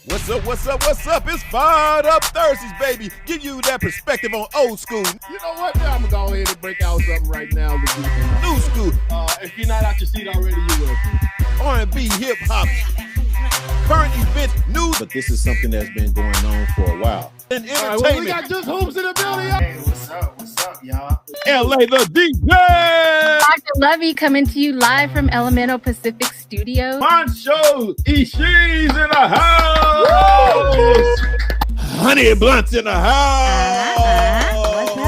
What's up, what's up, what's up? It's Fired Up Thursdays, baby. Give you that perspective on old school. You know what? Now I'm going to go ahead and break out something right now. New school. If you're not out your seat already, you will. R&B, hip-hop, current events, news. But this is something that's been going on for a while. And All right, entertainment. well, we got Just Hoops in the building. Hey, what's up, y'all? LA, the DJ. Dr. Lovey coming to you live from Elemental Pacific Studios. Mancho Ishii's in the house. Honey Blunt's in the house.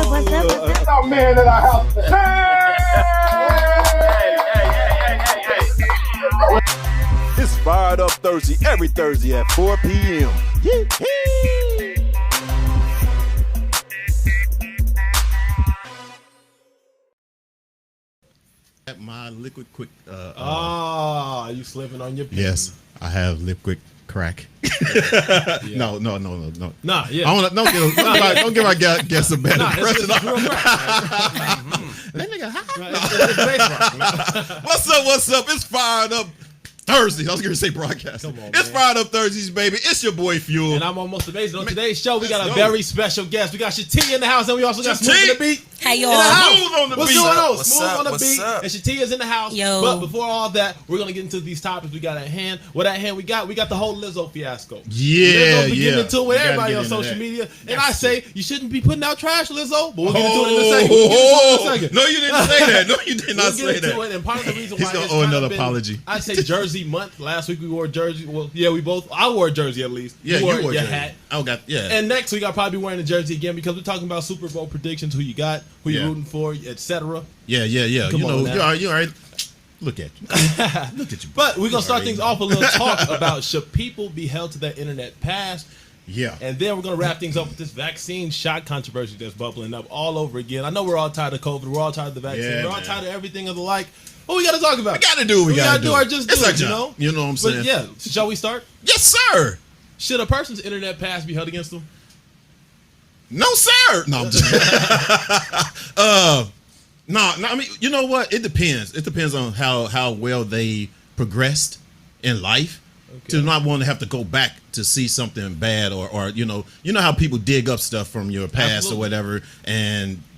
What's up? It's our man in our house. It's Fired Up Thursday, every Thursday at 4 p.m. Yee-hee. My liquid quick. You slipping on your pen. Yes, I have liquid crack. No. Nah, yeah. I want to don't give our guests a bad impression. It's real crack. That nigga hot. It's baseball. What's up? It's Fired Up Thursdays. I was going to say broadcast. Come on, It's man. Fired Up Thursdays, baby. It's your boy Fuel. And I'm almost amazing. On today's show, we got a Let's go. very special guest. We got Shatia in the house, and we also got Smooth Shatia. on the beat. Hey, y'all. In the house. Smooth on the What's beat. going on? What's Smooth up? on the What's beat. up? And Shatia's in the house. Yo. But before all that, we're going to get into these topics we got at hand. What at hand we got? We got the whole Lizzo fiasco. Yeah, Lizzo be getting into it with We gotta everybody get on into social that. media. And I say, you shouldn't be putting out trash, Lizzo. But we'll get into it in a second. No, you didn't say that. No, you did not We'll say get into that. it, and part of the reason He's why gonna it's owe kind of another been, apology. I say Jersey month. Last week we wore Jersey. Well, yeah, we both. I wore a jersey at least. Yeah, you wore you wore your jersey. hat. I got And next week I'll probably be wearing a jersey again because we're talking about Super Bowl predictions, who you got, who you're Yeah. rooting for, etc. Yeah. Come You on know, now. you all right. Look at you. Look at you. But we're gonna start things off with a little talk about. about should people be held to their internet past, Yeah. and then we're gonna wrap things up with this vaccine shot controversy that's bubbling up all over again. I know we're all tired of COVID, we're all tired of the vaccine, Yeah, we're all man. tired of everything of the like. What we gotta talk about? We gotta do what we gotta do. Or just It's do our it, you job. know? You know what I'm But saying? yeah, shall we start? Yes, sir. Should a person's internet pass be held against them? No, sir. No, I'm just no, I mean, you know what? It depends. It depends on how well they progressed in life to not want to have to go back to see something bad or you know how people dig up stuff from your past Absolutely. or whatever,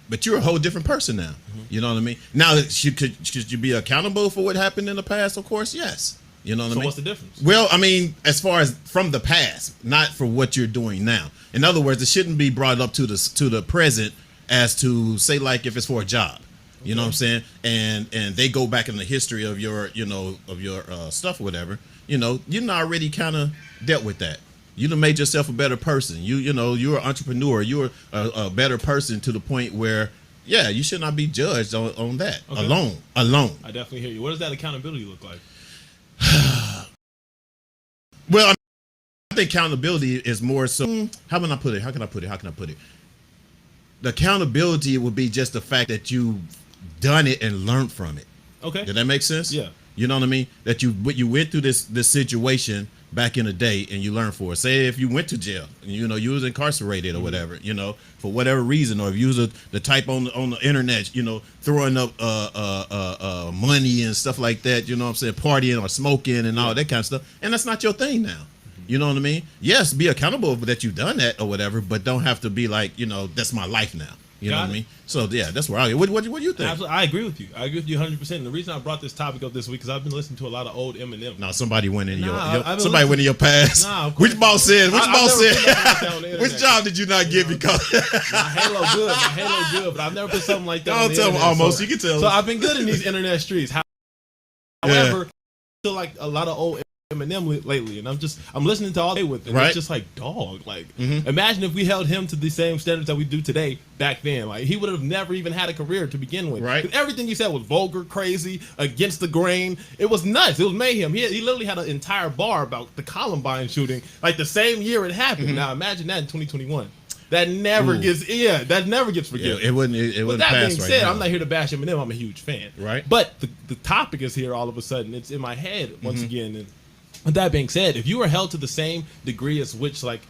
but you're a whole different person now. You know what I mean? Now, should you be accountable for what happened in the past? Of course, yes. You know what I So mean? what's the difference? Well, I mean, as far as from the past, not for what you're doing now. In other words, it shouldn't be brought up to the present as to say, like, if it's for a job. You know what I'm saying? And they go back in the history of your stuff or whatever. You know, you already kind of dealt with that. You done made yourself a better person. You're an entrepreneur. You're a better person to the point where, yeah, you should not be judged on that Okay. alone. I definitely hear you. What does that accountability look like? Well, I think accountability is more so. How can I put it? The accountability would be just the fact that you've done it and learned from it. Okay. Did that make sense? Yeah. You know what I mean? That you went through this situation back in the day and you learned for it. Say if you went to jail and you was incarcerated or whatever, for whatever reason, or if you was the type on the internet, throwing up money and stuff like that, you know what I'm saying, partying or smoking and all that kind of stuff, and that's not your thing now. You know what I mean? Yes, be accountable that you've done that or whatever, but don't have to be like, that's my life now. You know what I mean? So yeah, that's where I. What do you think? Absolutely. I agree with you. I agree with you 100%. And the reason I brought this topic up this week is I've been listening to a lot of old Eminem. No, somebody went in I've been somebody went in your past. Nah, of course. Which boss said? I've never put nothing like that on the Which internet. job did you not get because? My Halo good, but I've never put something like that on Don't the tell me internet. almost. So, You can tell. so I've been good in these internet streets. However, I feel like a lot of old Eminem lately, and I'm listening to all day with it. Right. It's just like, dog. Like, imagine if we held him to the same standards that we do today back then. Like, he would have never even had a career to begin with. Right. 'Cause everything he said was vulgar, crazy, against the grain. It was nuts. It was mayhem. He literally had an entire bar about the Columbine shooting, like the same year it happened. Now imagine that in 2021. That never gets forgiven. It wouldn't. It With wouldn't that pass being right said, now. I'm not here to bash Eminem. I'm a huge fan. Right. But the topic is here all of a sudden. It's in my head once again. And with that being said, if you were held to the same degree as which, like,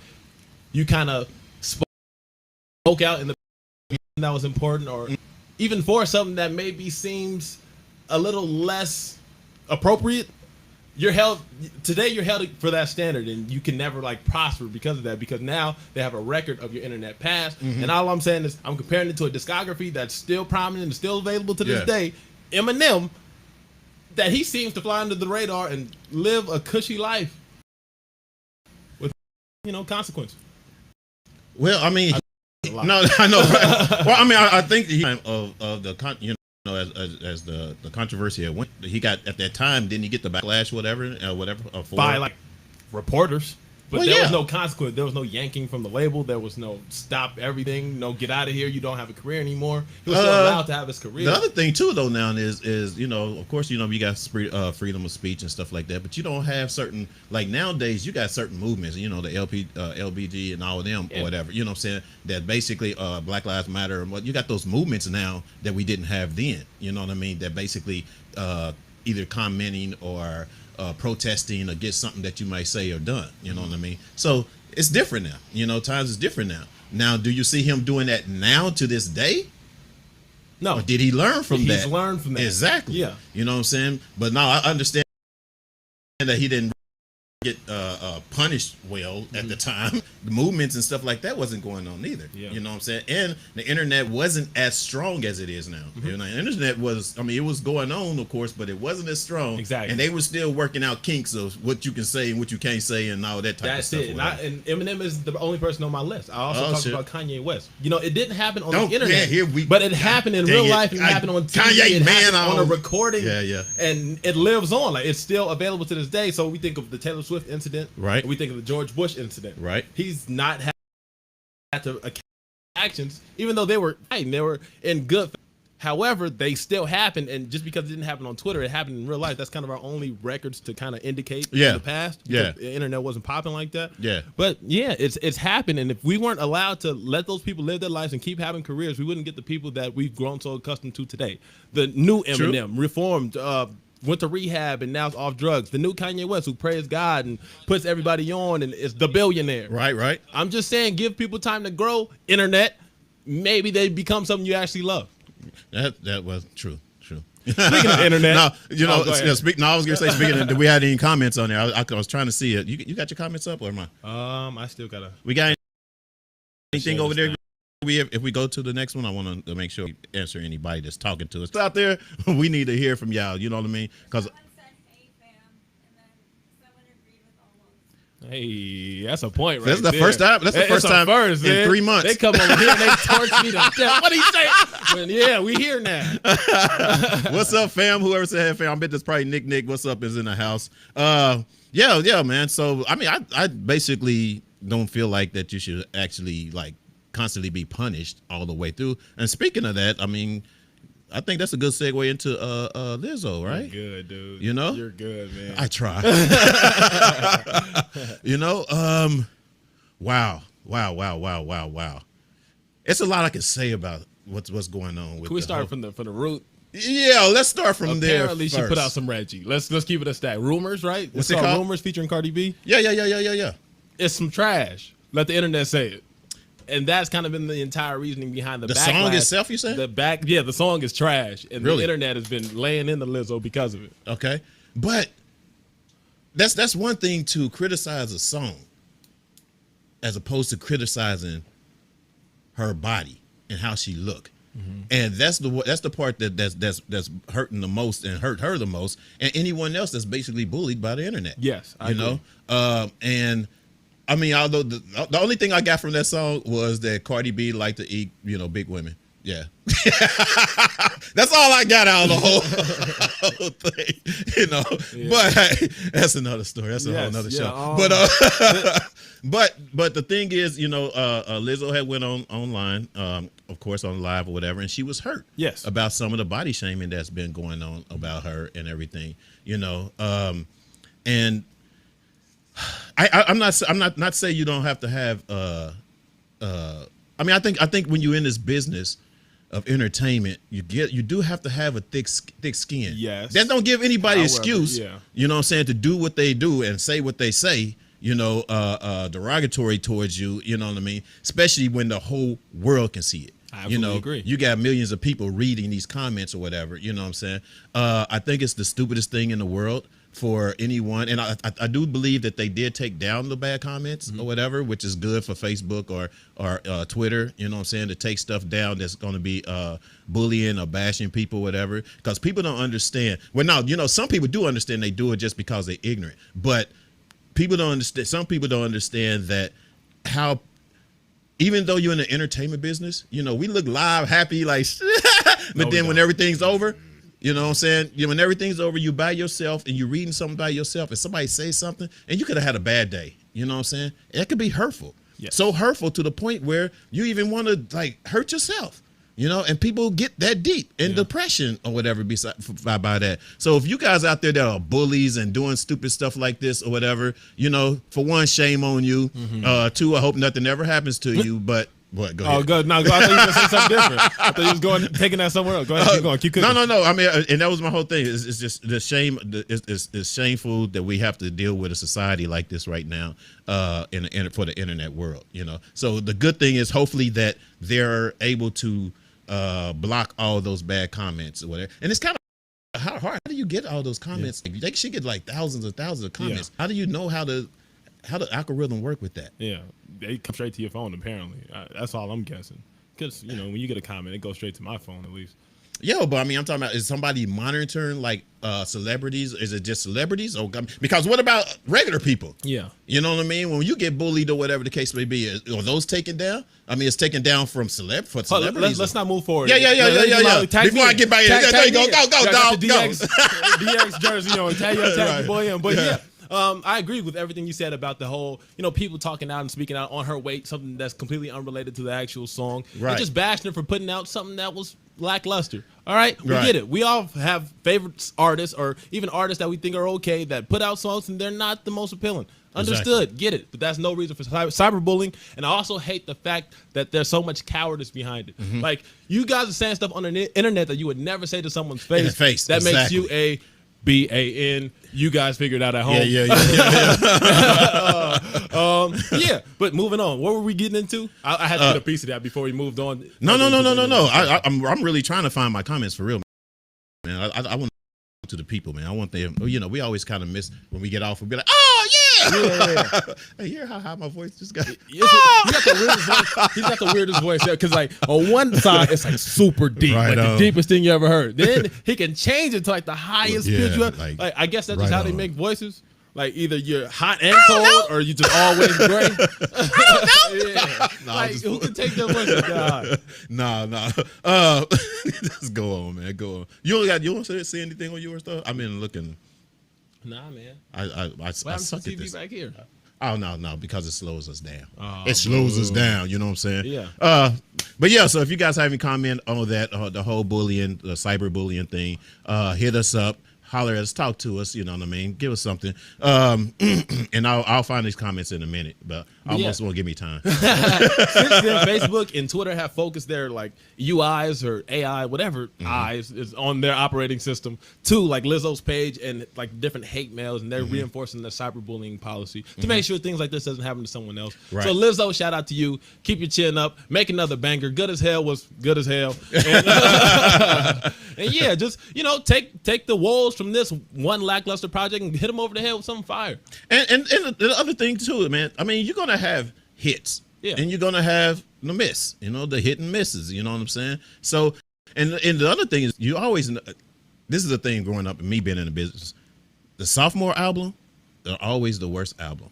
you kind of spoke out in the that was important, or even for something that maybe seems a little less appropriate, you're held today. You're held for that standard, and you can never like prosper because of that. Because now they have a record of your internet past, and all I'm saying is I'm comparing it to a discography that's still prominent and still available to this day. Eminem, that he seems to fly under the radar and live a cushy life with consequence. Well, I mean, no, I know. Right? Well, I mean, I think he of the as the controversy had went, he got at that time. Didn't he get the backlash, whatever, by like reporters? But there was no consequence. There was no yanking from the label. There was no stop everything. No get out of here. You don't have a career anymore. He was still allowed to have his career. The other thing too, though, now is of course, you got freedom of speech and stuff like that. But you don't have certain like nowadays. You got certain movements. The LBG and all of them or whatever. You know what I'm saying? That basically Black Lives Matter and what you got those movements now that we didn't have then. You know what I mean? That basically either commenting or protesting against something that you might say or done, you know what I mean? So it's different now. Times is different now. Now, do you see him doing that now to this day? No. Or did he learn from that? He's learned from that. Exactly. Yeah. You know what I'm saying? But now I understand that he didn't get punished well at the time. The movements and stuff like that wasn't going on either. Yeah. You know what I'm saying? And the internet wasn't as strong as it is now. The internet was, it was going on, of course, but it wasn't as strong. Exactly. And they were still working out kinks of what you can say and what you can't say and all that type of stuff. That's it. And Eminem is the only person on my list. I also talked about Kanye West. It didn't happen on the internet, but it happened in real life. And it happened on TV. Kanye, man, on a recording. Yeah. And it lives on. Like it's still available to this day. So we think of the Taylor Swift incident. Right. We think of the George Bush incident. Right. He's not had to actions, even though they were in good. However, they still happened, and just because it didn't happen on Twitter, it happened in real life. That's kind of our only records to kind of indicate in the past. The internet wasn't popping like that. Yeah. But yeah, it's happened, and if we weren't allowed to let those people live their lives and keep having careers, we wouldn't get the people that we've grown so accustomed to today. The new Eminem, reformed, went to rehab and now is off drugs. The new Kanye West, who prays God and puts everybody on and is the billionaire. Right. I'm just saying, give people time to grow. Internet, maybe they become something you actually love. That was true. Speaking of internet, I was gonna say, speaking of, do we have any comments on there? I was trying to see it. You got your comments up or am I? I still gotta. We got anything over there? If we go to the next one, I want to make sure we answer anybody that's talking to us out there. We need to hear from y'all. You know what I mean? Because hey, that's a point, right? That's the first time. That's the first time in 3 months. They come over here and they torch me to death. What do you say? We here now. What's up, fam? Whoever said hey, fam, I bet that's probably Nick. What's up is in the house. Yeah, man. So I basically don't feel like that you should actually like constantly be punished all the way through. And speaking of that, I think that's a good segue into Lizzo, right? You're good, dude. You're good, man. I try. Wow. It's a lot I can say about what's going on with. Can we start from the root? Yeah, let's start from there. Apparently, she put out some Reggie. Let's keep it a stack. Rumors, right? What's it called? Rumors featuring Cardi B. Yeah. It's some trash. Let the internet say it. And that's kind of been the entire reasoning behind the backlash. Song itself, you say? The song is trash, and really? The internet has been laying in the Lizzo because of it. Okay, but that's one thing to criticize a song, as opposed to criticizing her body and how she look, and that's the part that's hurting the most and hurt her the most, and anyone else that's basically bullied by the internet. Yes, I agree. And. Although the only thing I got from that song was that Cardi B liked to eat, big women. Yeah. That's all I got out of the whole thing, Yeah. But that's another story. That's a whole nother show. But the thing is, Lizzo had went online, of course, on live or whatever, and she was hurt. Yes. About some of the body shaming that's been going on about her and everything, and I'm not saying you don't have to have I think when you're in this business of entertainment, you do have to have a thick skin. Yes. That don't give anybody excuse. Yeah. You know what I'm saying, to do what they do and say what they say, derogatory towards you, you know what I mean? Especially when the whole world can see it. I absolutely agree. You got millions of people reading these comments or whatever, you know what I'm saying? I think it's the stupidest thing in the world for anyone, and I do believe that they did take down the bad comments or whatever, which is good for Facebook or Twitter. You know what I'm saying? To take stuff down that's going to be bullying or bashing people, whatever, because people don't understand. Well, now some people do understand. They do it just because they're ignorant, but people don't understand. Some people don't understand that how. Even though you're in the entertainment business, we look live, happy, like, but then when everything's over, you know what I'm saying? When everything's over, you by yourself and you're reading something by yourself and somebody says something and you could have had a bad day. You know what I'm saying? It could be hurtful. Yes. So hurtful to the point where you even want to like hurt yourself. And people get that deep in depression or whatever by that. So if you guys out there that are bullies and doing stupid stuff like this or whatever, for one, shame on you. Two, I hope nothing ever happens to you. But what? Go ahead. Oh, good. No, I thought you were going to say something different. I thought you was taking that somewhere else. Go ahead, keep going. Keep cooking. No. I mean, and that was my whole thing. It's just the shame. It's shameful that we have to deal with a society like this right now for the internet world. So the good thing is hopefully that they're able to block all those bad comments or whatever. And it's kind of hard. How do you get all those comments? Yeah. They should get like thousands and thousands of comments. Yeah. How do you know how the algorithm work with that? Yeah, they come straight to your phone apparently. That's all I'm guessing. Because when you get a comment, it goes straight to my phone at least. Yeah, but I mean, I'm talking about, is somebody monitoring like celebrities? Is it just celebrities? Because what about regular people? Yeah. You know what I mean? When you get bullied or whatever the case may be, are those taken down? I mean, it's taken down from celebrities. Let's not move forward. Yeah. Before I get back in, there you go, dog. DX jersey, tag your boy in. But yeah. I agree with everything you said about the whole, people talking out and speaking out on her weight, something that's completely unrelated to the actual song. Right. And just bashing her for putting out something that was lackluster. All right? We get it. We all have favorite artists or even artists that we think are okay that put out songs and they're not the most appealing. Understood. Exactly. Get it. But that's no reason for cyberbullying. And I also hate the fact that there's so much cowardice behind it. Mm-hmm. Like, you guys are saying stuff on the internet that you would never say to someone's face. That makes you a BAN. You guys figured out at home. Yeah. But moving on. What were we getting into? I had to get a piece of that before we moved on. No. I'm really trying to find my comments for real, man. I want to the people, man. I want them. We always kind of miss when we get off. We'll be like, oh yeah. Hey, you hear how high my voice just got? He got the weirdest voice. He's got the weirdest voice because, like, on one side it's like super deep, right, like the deepest thing you ever heard. Then he can change it to like the highest pitch. Like, I guess that's just how they make voices. Like, either you're hot and cold, or you just always gray. I don't know. No, like, who can take that voice? God. No. Just go on, man. Go on. You want to say anything on your stuff? I mean, looking. Nah, man. I suck at this. Back here? Oh no, because it slows us down. It slows us down. You know what I'm saying? Yeah. But yeah. So if you guys have any comment on that, the whole bullying, the cyberbullying thing, hit us up. Holler at us, talk to us, you know what I mean? Give us something. And I'll find these comments in a minute, but almost won't give me time. Since then, Facebook and Twitter have focused their like UIs or AI, whatever eyes is on their operating system to like Lizzo's page and like different hate mails, and they're reinforcing the cyberbullying policy to make sure things like this doesn't happen to someone else. Right. So Lizzo, shout out to you. Keep your chin up. Make another banger. Good as Hell was good as hell. And yeah, just take the woes from this one lackluster project and hit them over the head with some fire. And the other thing too, man. I mean, you're gonna have hits, and you're gonna have the miss. The hit and misses. You know what I'm saying? So, and the other thing is, you always. This is the thing growing up and me being in the business. The sophomore album, they're always the worst album.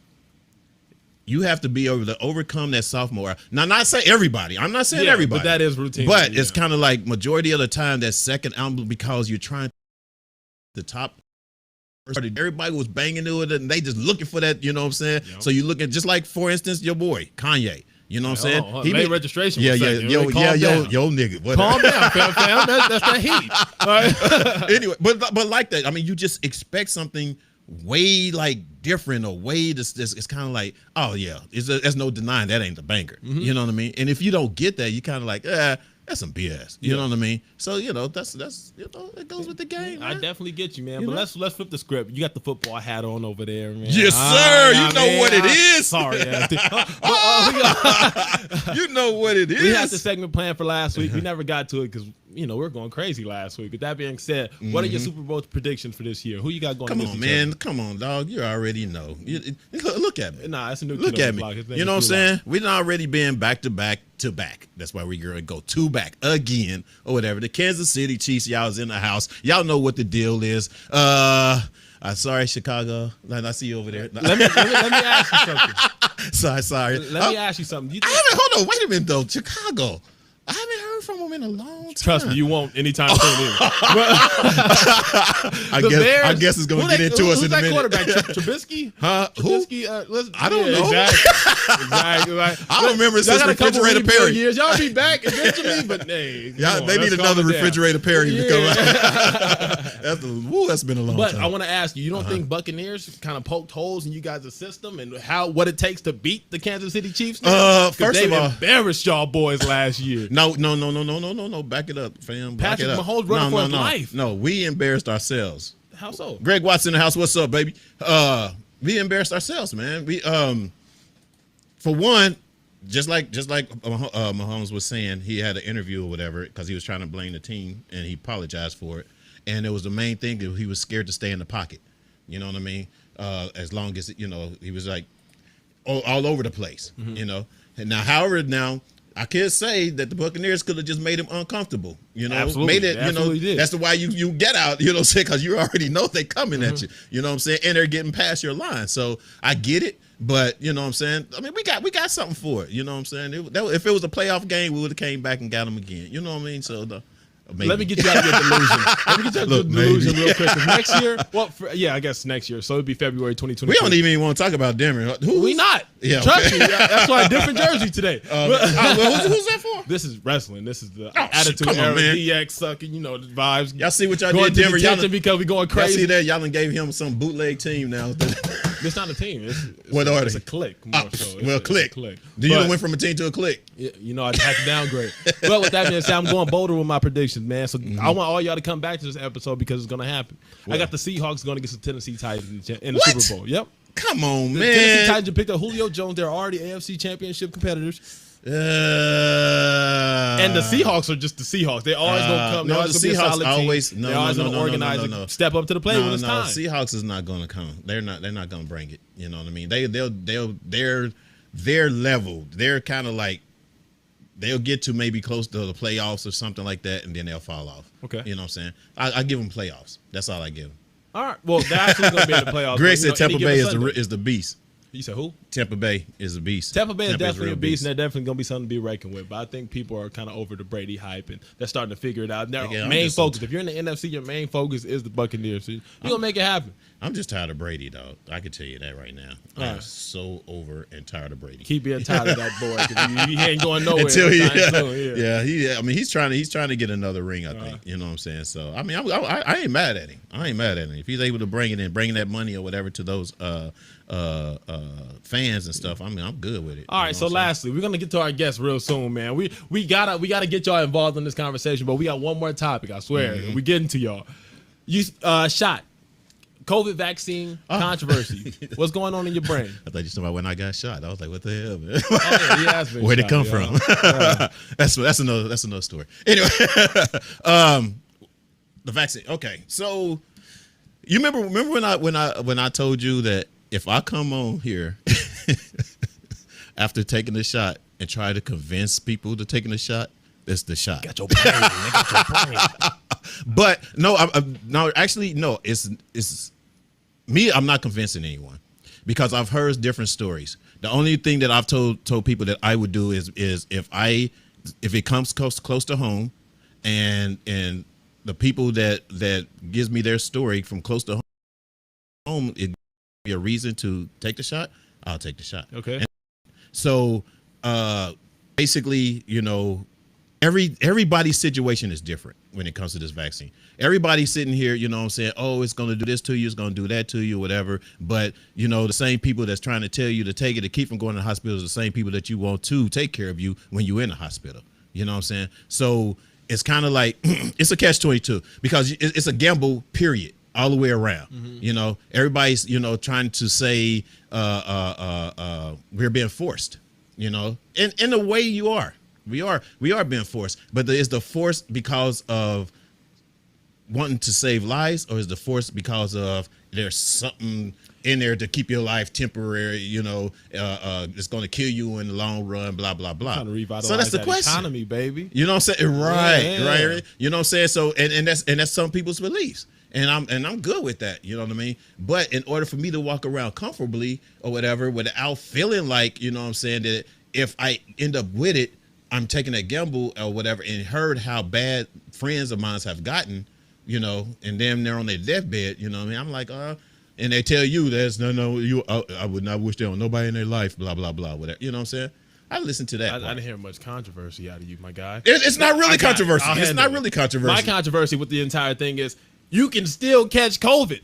You have to be able to overcome that sophomore. Now, not say everybody. I'm not saying everybody. But that is routine. But it's kind of like majority of the time that second album, because you're trying the top. Everybody was banging into it and they just looking for that, you know what I'm saying? Yep. So you look at, just like, for instance, your boy, Kanye. You know what I'm saying? He made registration. Yo, nigga. Whatever. Calm down, fam. That's the heat. Right. Anyway, but like that, I mean, you just expect something way like different or way this it's kind of like, oh yeah, there's no denying that ain't the banger. You know what I mean? And if you don't get that, you kind of like, that's some BS. You know what I mean? So that's it goes with the game, man. I definitely get you, man. But let's flip the script. You got the football hat on over there, man. Yes, sir. You know what it is. Sorry, you know what it is. We had the segment planned for last week. We never got to it because we're going crazy last week. With that being said, what are your Super Bowl predictions for this year? Who you got going? Come on, man. Come on, dog. You already know. Look at me. Nah, it's a new. Look at me. You know what I'm saying? We've already been back to back to back. That's why we're gonna go two back again or whatever. The Kansas City Chiefs, y'all is in the house. Y'all know what the deal is. Sorry, Chicago. I see you over there. Let me ask you something. Sorry. Let me ask you something. Hold on. Wait a minute though. Chicago. I haven't heard from him in a long time. Trust me, you won't anytime soon. I guess it's going to get into us in a minute. Who's that quarterback? Trubisky? Huh? Trubisky? I don't know. Exactly. I remember since Refrigerator Perry. Years. Y'all be back eventually, but hey. They need another Refrigerator Perry to come out. That's been a long time. But I want to ask you, you don't think Buccaneers kind of poked holes in you guys' system and what it takes to beat the Kansas City Chiefs? First of all, embarrassed y'all boys last year. No. Back it up, fam. Patrick Mahomes running for his life. No, we embarrassed ourselves. How so? Greg Watts in the house. What's up, baby? We embarrassed ourselves, man. We for one, just like Mahomes was saying, he had an interview or whatever because he was trying to blame the team and he apologized for it. And it was the main thing that he was scared to stay in the pocket. You know what I mean? As long as he was like all over the place. And now. I can't say that the Buccaneers could have just made him uncomfortable, Absolutely. Made it, Absolutely did. That's why you get out, what I'm saying, because you already know they coming at you, you know what I'm saying, and they're getting past your line. So I get it, but you know what I'm saying. I mean, we got something for it, you know what I'm saying. If it was a playoff game, we would have came back and got them again, you know what I mean. So maybe. Let me get you out of your delusion. Let me get you out of your delusion real quick. 'Cause next year, I guess next year. So it'd be February 2020. We don't even want to talk about Denver. We not. Yeah, trust me. That's why a different jersey today. Who's that for? This is wrestling. This is the Attitude Era, DX sucking. The vibes. Y'all see what y'all going did, Denver? Y'all because we going crazy. Y'all see that? Y'all done gave him some bootleg team now. It's not a team. It's a clique. More so. Clique. Do you went from a team to a clique? I had to downgrade. But with that being said, I'm going bolder with my predictions, man. So I want all y'all to come back to this episode because it's going to happen. Well, I got the Seahawks going to get some Tennessee Titans in the Super Bowl. Yep. Come on, the man. Tennessee Titans picked up Julio Jones. They're already AFC Championship competitors. And the Seahawks are just the Seahawks. They always gonna come. No, the Seahawks always they're always gonna organize and step up to the plate when it's time. Seahawks is not gonna come. They're not gonna bring it. You know what I mean? They're level. They're kind of like they'll get to maybe close to the playoffs or something like that, and then they'll fall off. Okay, you know what I'm saying? I give them playoffs. That's all I give them. All right. Well, they're actually gonna be in the playoffs. Greg said Tampa Bay is the beast. You said who? Tampa Bay is a beast. Tampa Bay is definitely a beast, and they're definitely going to be something to be reckoned with. But I think people are kind of over the Brady hype, and they're starting to figure it out. Their main focus, if you're in the NFC, your main focus is the Buccaneers. So you're going to make it happen. I'm just tired of Brady, dog. I can tell you that right now. I'm so over and tired of Brady. Keep being tired of that boy. He ain't going nowhere. Until I mean, he's trying to get another ring, I think. You know what I'm saying? So, I mean, I ain't mad at him. If he's able to bring that money or whatever to those fans and stuff, I mean, I'm good with it. All right, so lastly, we're gonna get to our guests real soon, man. We gotta get y'all involved in this conversation, but we got one more topic, I swear. We getting to y'all. You shot COVID vaccine controversy. What's going on in your brain? I thought you talking about when I got shot. I was like, what the hell, man? Where'd it come from? That's another story. Anyway, the vaccine. Okay, so you remember when I told you that if I come on here after taking the shot and try to convince people to taking the shot, it's the shot. Got your brain. But no, it's me. I'm not convincing anyone because I've heard different stories. The only thing that I've told people that I would do is if it comes close to home, and the people that gives me their story from close to home, it be a reason to take the shot, I'll take the shot. Okay. And so basically, everybody's situation is different when it comes to this vaccine. Everybody's sitting here, you know what I'm saying, oh, it's going to do this to you, it's going to do that to you, whatever. But, the same people that's trying to tell you to take it to keep from going to the hospital is the same people that you want to take care of you when you're in the hospital. You know what I'm saying? So it's kind of like, it's a catch-22 because it's a gamble, period, all the way around. Mm-hmm. Everybody's, trying to say we're being forced, in a way you are. We are being forced, but is the force because of wanting to save lives, or is the force because of there's something in there to keep your life temporary? It's going to kill you in the long run. Blah blah blah. Trying to revitalize So that's the that question. economy, baby. You know what I'm saying? Right, Yeah. right. You know what I'm saying? So and that's some people's beliefs. And I'm good with that, you know what I mean? But in order for me to walk around comfortably or whatever without feeling like, you know what I'm saying, that if I end up with it, I'm taking a gamble or whatever, and heard how bad friends of mine have gotten, and then they're on their deathbed, you know what I mean? I'm like, and they tell you there's I would not wish that on nobody in their life, blah, blah, blah, whatever. You know what I'm saying? I listened to that. I didn't hear much controversy out of you, my guy. It's not really controversy. I'll It's handle not it. really controversy. My controversy with the entire thing is you can still catch COVID.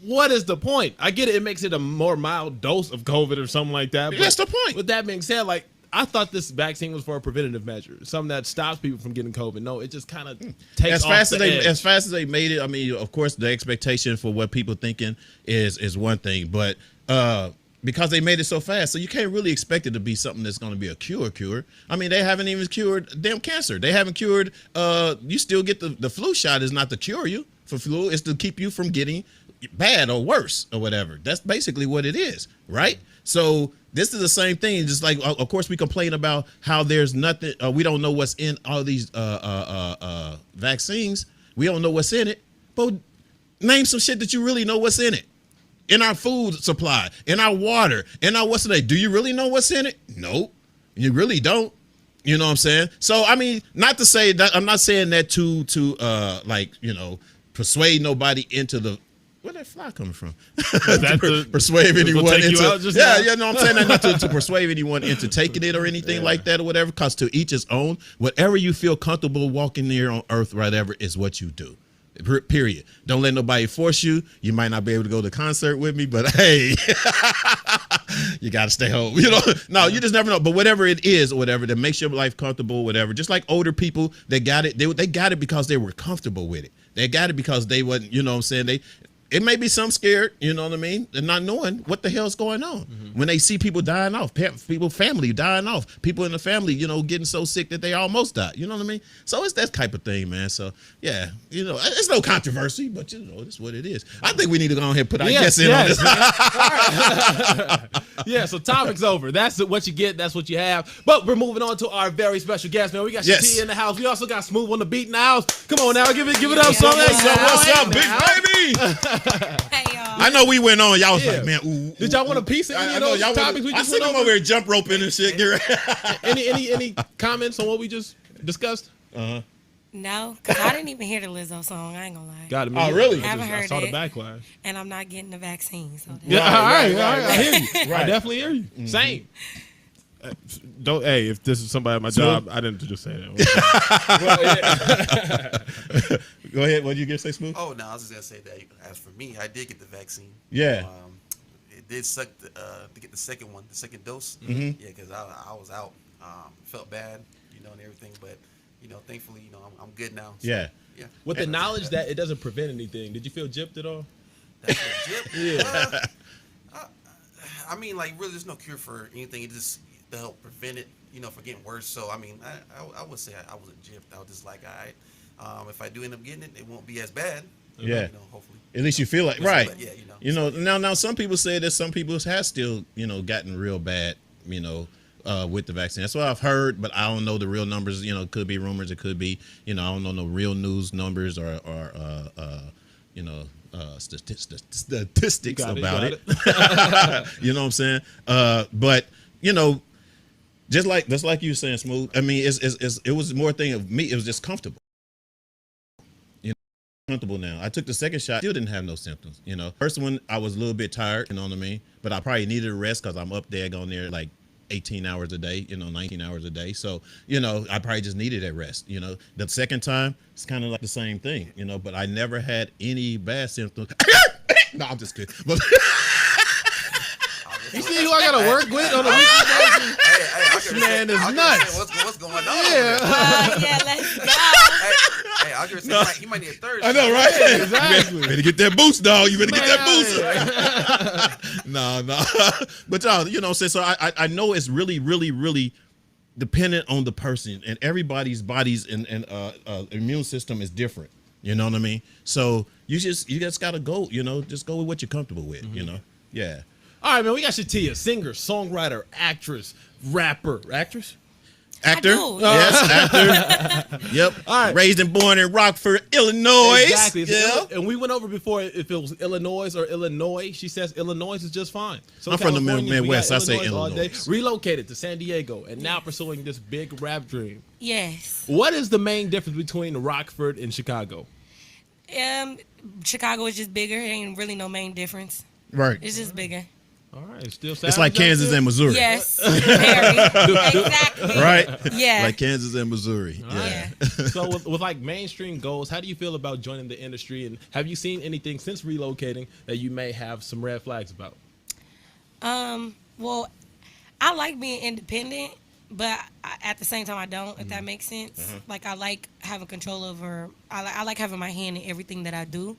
What is the point? I get it. It makes it a more mild dose of COVID or something like that. That's the point. With that being said, like, I thought this vaccine was for a preventative measure, something that stops people from getting COVID. No, it just kind of takes as off fast the as they edge. as fast as they made it. I mean, of course, the expectation for what people thinking is one thing, but because they made it so fast, so you can't really expect it to be something that's going to be a cure. I mean, they haven't even cured damn cancer. They haven't cured. You still get the flu shot is not to cure you for flu. It's to keep you from getting bad or worse or whatever. That's basically what it is, right? So this is the same thing. Just like, of course, we complain about how there's nothing. We don't know what's in all these vaccines. We don't know what's in it. But name some shit that you really know what's in it. In our food supply, in our water, in our what's today. Do you really know what's in it? Nope. You really don't. You know what I'm saying? So I mean, not to say that I'm not saying that to persuade nobody into the. Where'd that fly coming from? Persuade anyone into I'm saying that not to persuade anyone into taking it or anything like that or whatever, because to each his own. Whatever you feel comfortable walking there on earth, whatever, is what you do. Period. Don't let nobody force you. You might not be able to go to the concert with me, but hey, you got to stay home. No, you just never know. But whatever it is or whatever that makes your life comfortable, whatever, just like older people, they got it. They got it because they were comfortable with it. They got it because they wasn't, you know what I'm saying? It may be some scared, you know what I mean, and not knowing what the hell's going on. Mm-hmm. When they see people dying off, family dying off, people in the family, getting so sick that they almost died. You know what I mean? So it's that type of thing, man. So yeah, it's no controversy, but it's what it is. I think we need to go ahead and put our guests in on this. Yeah, so topic's over. That's what you get. That's what you have. But we're moving on to our very special guest, man. We got T in the house. We also got Smooth on the beat in the house. Come on now, give it up, son. What's up, big baby? Hey, y'all. I know we went on. Y'all was like, man, ooh. Did y'all want a piece of any of those topics we I just see went them over here jump roping and shit. Any comments on what we just discussed? No, because I didn't even hear the Lizzo song. I ain't gonna lie. Got it. Oh, really? I haven't I heard saw the it. backlash. And I'm not getting the vaccine. So Yeah, all right. I hear you. Right. I definitely hear you. Mm-hmm. Same. Don't. Hey, if this is somebody at my job, I didn't just say that. Go ahead. What did you get to say, Smooth? Oh no, I was just gonna say that. As for me, I did get the vaccine. Yeah. It did suck to get the second dose. Mm-hmm. Yeah, because I was out. Felt bad, and everything. But thankfully, I'm good now. So, Yeah. Yeah. With the knowledge that it doesn't prevent anything, did you feel gypped at all? That's legit. Yeah. I mean, like, really, there's no cure for anything. It just to help prevent it, for getting worse. So, I mean, I would say I wasn't gypped. I was just like, all right, if I do end up getting it, it won't be as bad. Yeah. Hopefully. At least you feel like, right. But, yeah, Now some people say that some people have still, gotten real bad, with the vaccine. That's what I've heard, but I don't know the real numbers. It could be rumors. It could be, I don't know no real news numbers or statistics about it. You know what I'm saying? But just like you were saying, Smooth. I mean, it was more thing of me. It was just comfortable. Comfortable now. I took the second shot, still didn't have no symptoms. First one I was a little bit tired. You know what I mean? But I probably needed a rest because I'm up there going there like 18 hours a day, 19 hours a day. So, I probably just needed that rest. The second time, it's kind of like the same thing, but I never had any bad symptoms. No, I'm just kidding. But You see who I gotta work with on a weekly basis? This man is nuts. What's going on? Yeah. yeah, let's go. Hey, I was gonna say he might need a third. I know, shot. right? Yeah, exactly. You better get that boost, dog. You better get that Man. boost. No. But y'all, so I know it's really, really, really dependent on the person, and everybody's bodies and immune system is different. You know what I mean? So you just gotta go. You know, just go with what you're comfortable with. You know, yeah. All right, man. We got Shatia, singer, songwriter, actress, rapper, actress. Actor, do, yes, actor. Yep. All right. Raised and born in Rockford, Illinois. Exactly. Yeah. And we went over before if it was Illinois or Illinois. She says Illinois is just fine. So I'm from the Californians, we Midwest. got I say all day. Illinois. Relocated to San Diego and now pursuing this big rap dream. Yes. What is the main difference between Rockford and Chicago? Chicago is just bigger. Ain't really no main difference. Right. It's just bigger. All right, still It's like Kansas and Missouri. Yes. Very. Exactly. Right? Yeah. Like Kansas and Missouri. All Yeah. right. So with like mainstream goals, how do you feel about joining the industry? And have you seen anything since relocating that you may have some red flags about? Well, I like being independent, but at the same time, I don't. If that makes sense. Like I like having control over. I like having my hand in everything that I do.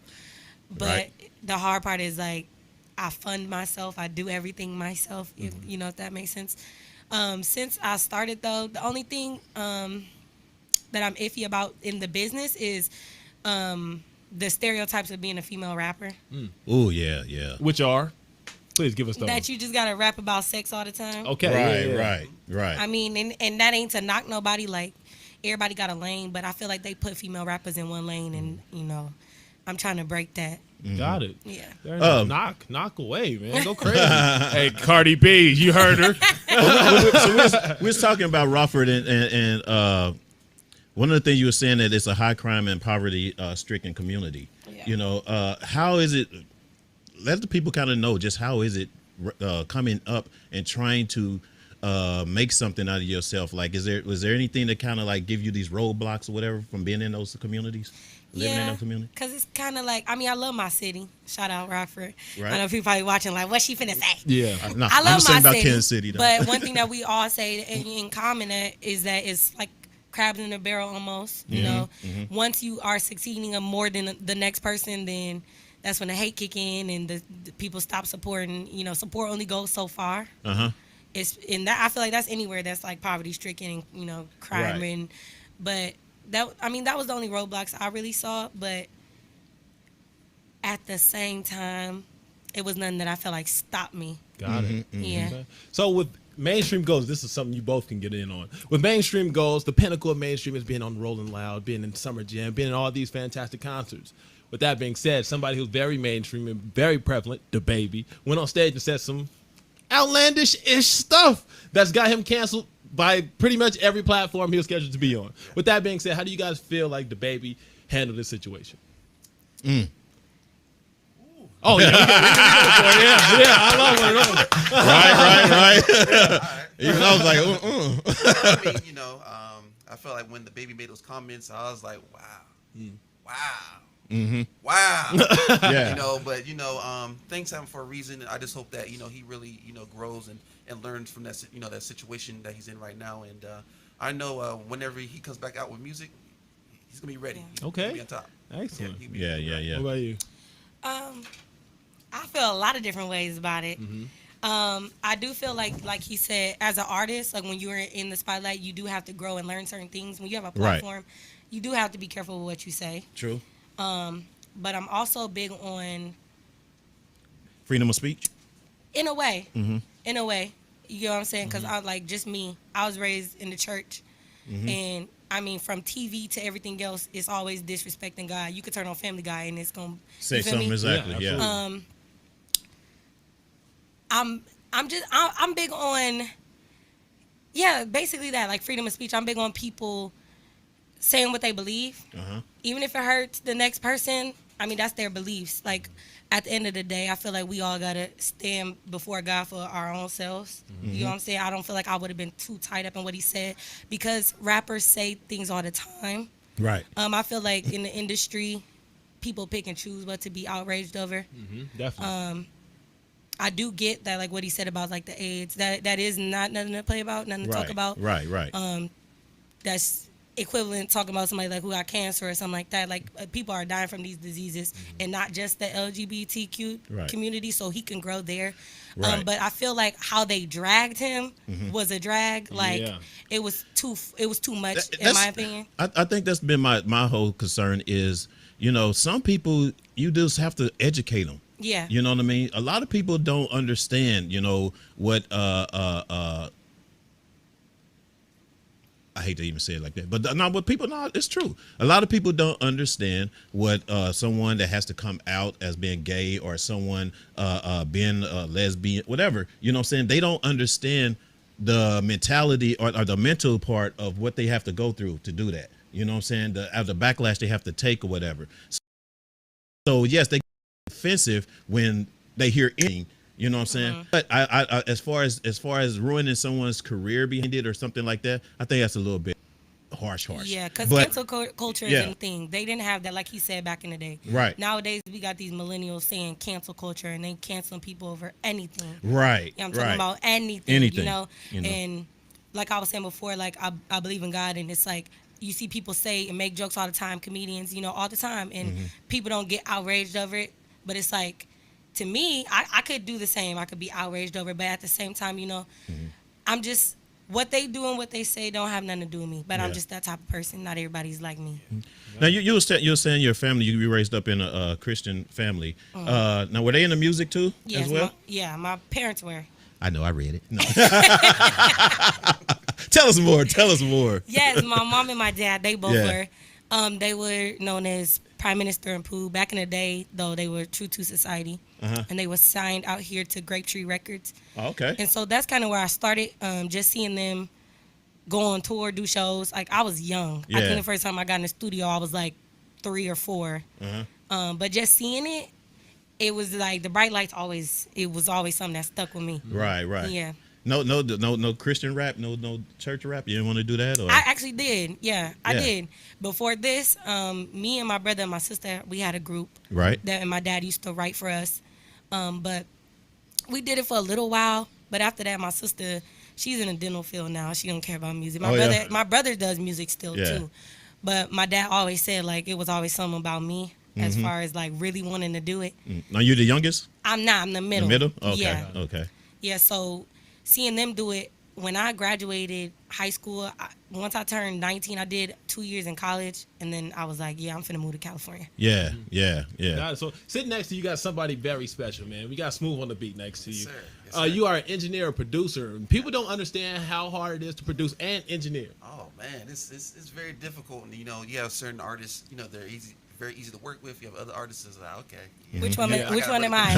But Right. the hard part is like I fund myself. I do everything myself. If you know if that makes sense. Since I started though, the only thing that I'm iffy about in the business is the stereotypes of being a female rapper. Oh, yeah, yeah. Which are? Please give us those. That you just gotta rap about sex all the time. Okay. Right. I mean, and that ain't to knock nobody. Like, everybody got a lane, but I feel like they put female rappers in one lane, and you know, I'm trying to break that. Got it. Yeah. There's a knock away, man. Go crazy. Hey, Cardi B, you heard her. So we was talking about Rockford and one of the things you were saying that it's a high crime and poverty stricken community. Yeah. You know, how is it? Let the people kind of know just how is it coming up and trying to make something out of yourself. Like, was there anything that kind of like give you these roadblocks or whatever from being in those communities? Living in that community? Because it's kind of like, I mean, I love my city. Shout out Rockford. Right. I know people probably watching like, what's she finna say? Yeah. No, I I'm love just saying my about city. Kansas City, though. But one thing that we all say in common is that it's like crabs in a barrel almost. You know, once you are succeeding more than the next person, then that's when the hate kick in and the people stop supporting. You know, support only goes so far. It's in that I feel like that's anywhere that's like poverty stricken and, you know, crime Right. and but that was the only roadblocks I really saw, but at the same time it was nothing that I felt like stopped me. Got it. Yeah. Okay. So with mainstream goals, this is something you both can get in on. With mainstream goals, the pinnacle of mainstream is being on Rolling Loud, being in Summer Jam, being in all these fantastic concerts. With that being said, somebody who's very mainstream and very prevalent, DaBaby, went on stage and said some outlandish-ish stuff that's got him canceled by pretty much every platform he was scheduled to be on. With that being said, how do you guys feel like DaBaby handled this situation? Oh, yeah, yeah, I love one of those. right. Even I was like, I mean, you know, I felt like when DaBaby made those comments, I was like, wow. Wow. yeah. You know, but you know, things happen for a reason. I just hope that, you know, he really, you know, grows and learns from that, you know, that situation that he's in right now. And I know whenever he comes back out with music, he's gonna be ready. He's Okay. gonna be on top. Excellent. he'll be Yeah. What about you? I feel a lot of different ways about it. I do feel like he said, as an artist, like when you're in the spotlight, you do have to grow and learn certain things. When you have a platform, you do have to be careful with what you say. True. But I'm also big on, Freedom of speech. in a way, you know what I'm saying? Because I like just me. I was raised in the church, and I mean, from TV to everything else, it's always disrespecting God. You could turn on Family Guy, and it's gonna Say you feel something me? exactly. Yeah, Yeah. I'm big on, basically that, like freedom of speech. I'm big on people saying what they believe, even if it hurts the next person. I mean, that's their beliefs. Like, at the end of the day, I feel like we all gotta stand before God for our own selves. You know what I'm saying? I don't feel like I would have been too tied up in what he said, because rappers say things all the time. Right. I feel like in the industry, people pick and choose what to be outraged over. Definitely. I do get that, like what he said about like the AIDS, that is not nothing to play about, nothing to talk about. Right. That's equivalent talking about somebody like who got cancer or something like that. Like people are dying from these diseases, and not just the LGBTQ community. So he can grow there. Right. But I feel like how they dragged him was a drag. Like it was too much in my opinion. I think that's been my whole concern is, you know, some people you just have to educate them. Yeah. You know what I mean? A lot of people don't understand, you know, what I hate to even say it like that, but it's true. A lot of people don't understand what someone that has to come out as being gay or someone being lesbian, whatever, you know what I'm saying? They don't understand the mentality or the mental part of what they have to go through to do that. You know what I'm saying? The backlash they have to take or whatever. So yes, they get offensive when they hear anything. You know what I'm saying? But I as far as ruining someone's career behind it or something like that, I think that's a little bit harsh. Yeah, because cancel culture is a thing. They didn't have that, like he said, back in the day. Right. Nowadays, we got these millennials saying cancel culture, and they canceling people over anything. Right. You know, I'm talking about anything. You know? And like I was saying before, like I believe in God, and it's like you see people say and make jokes all the time, comedians, you know, all the time, and people don't get outraged over it. But it's like, to me, I could do the same. I could be outraged over it, but at the same time, you know, I'm just, what they do and what they say don't have nothing to do with me. But I'm just that type of person. Not everybody's like me. Now, you were saying your family, you were raised up in a Christian family. Now, were they into music too as well? My parents were. I know, I read it. No. Tell us more. Yes, my mom and my dad, they both were. They were known as Prime Minister and Pooh. Back in the day, though, they were true to society. And they were signed out here to Grape Tree Records. Oh, okay. And so that's kind of where I started, just seeing them go on tour, do shows. Like, I was young. I think the first time I got in the studio, I was like 3 or 4. But just seeing it, it was like the bright lights it was always something that stuck with me. Right. Yeah. No Christian rap, no church rap. You didn't want to do that, or? I actually did. Yeah, I did. Before this, me and my brother and my sister, we had a group. Right. And my dad used to write for us. But we did it for a little while. But after that, my sister, she's in the dental field now. She don't care about music. My brother does music still too. But my dad always said, like, it was always something about me as far as like really wanting to do it. Now you the youngest? I'm not. I'm the middle. The middle? Okay. Yeah. Okay. Yeah. So seeing them do it, when I graduated high school, once I turned 19, I did 2 years in college, and then I was like, yeah, I'm finna move to California. Yeah. God, so sitting next to you, got somebody very special, man. We got Smooth on the beat next to you. Yes, sir. You are an engineer, a producer. People don't understand how hard it is to produce and engineer. Oh man, it's very difficult. And, you know, you have certain artists, you know, they're very easy to work with. You have other artists that's like, okay. Yeah. Which one am I?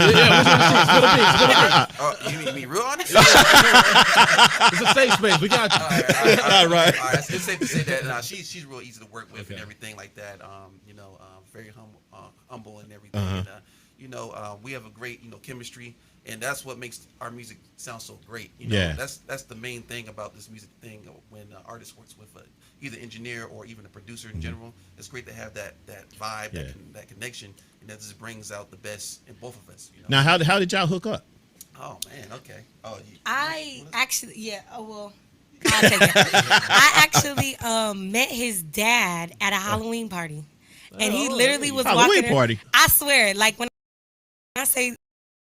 Oh, you mean real honest? It's a safe space. We got you. All right. It's safe to say that she's real easy to work with and everything like that. You know, very humble and everything. And, you know, we have a great, you know, chemistry, and that's what makes our music sound so great. You know, that's the main thing about this music thing. When an artist works with either engineer or even a producer in general, it's great to have that vibe, that connection, and that just brings out the best in both of us. You know? Now, how did y'all hook up? Oh man, okay. Oh, I actually, I'll take it. I actually met his dad at a Halloween party, and he literally was Halloween walking. Party. I swear, like when I say.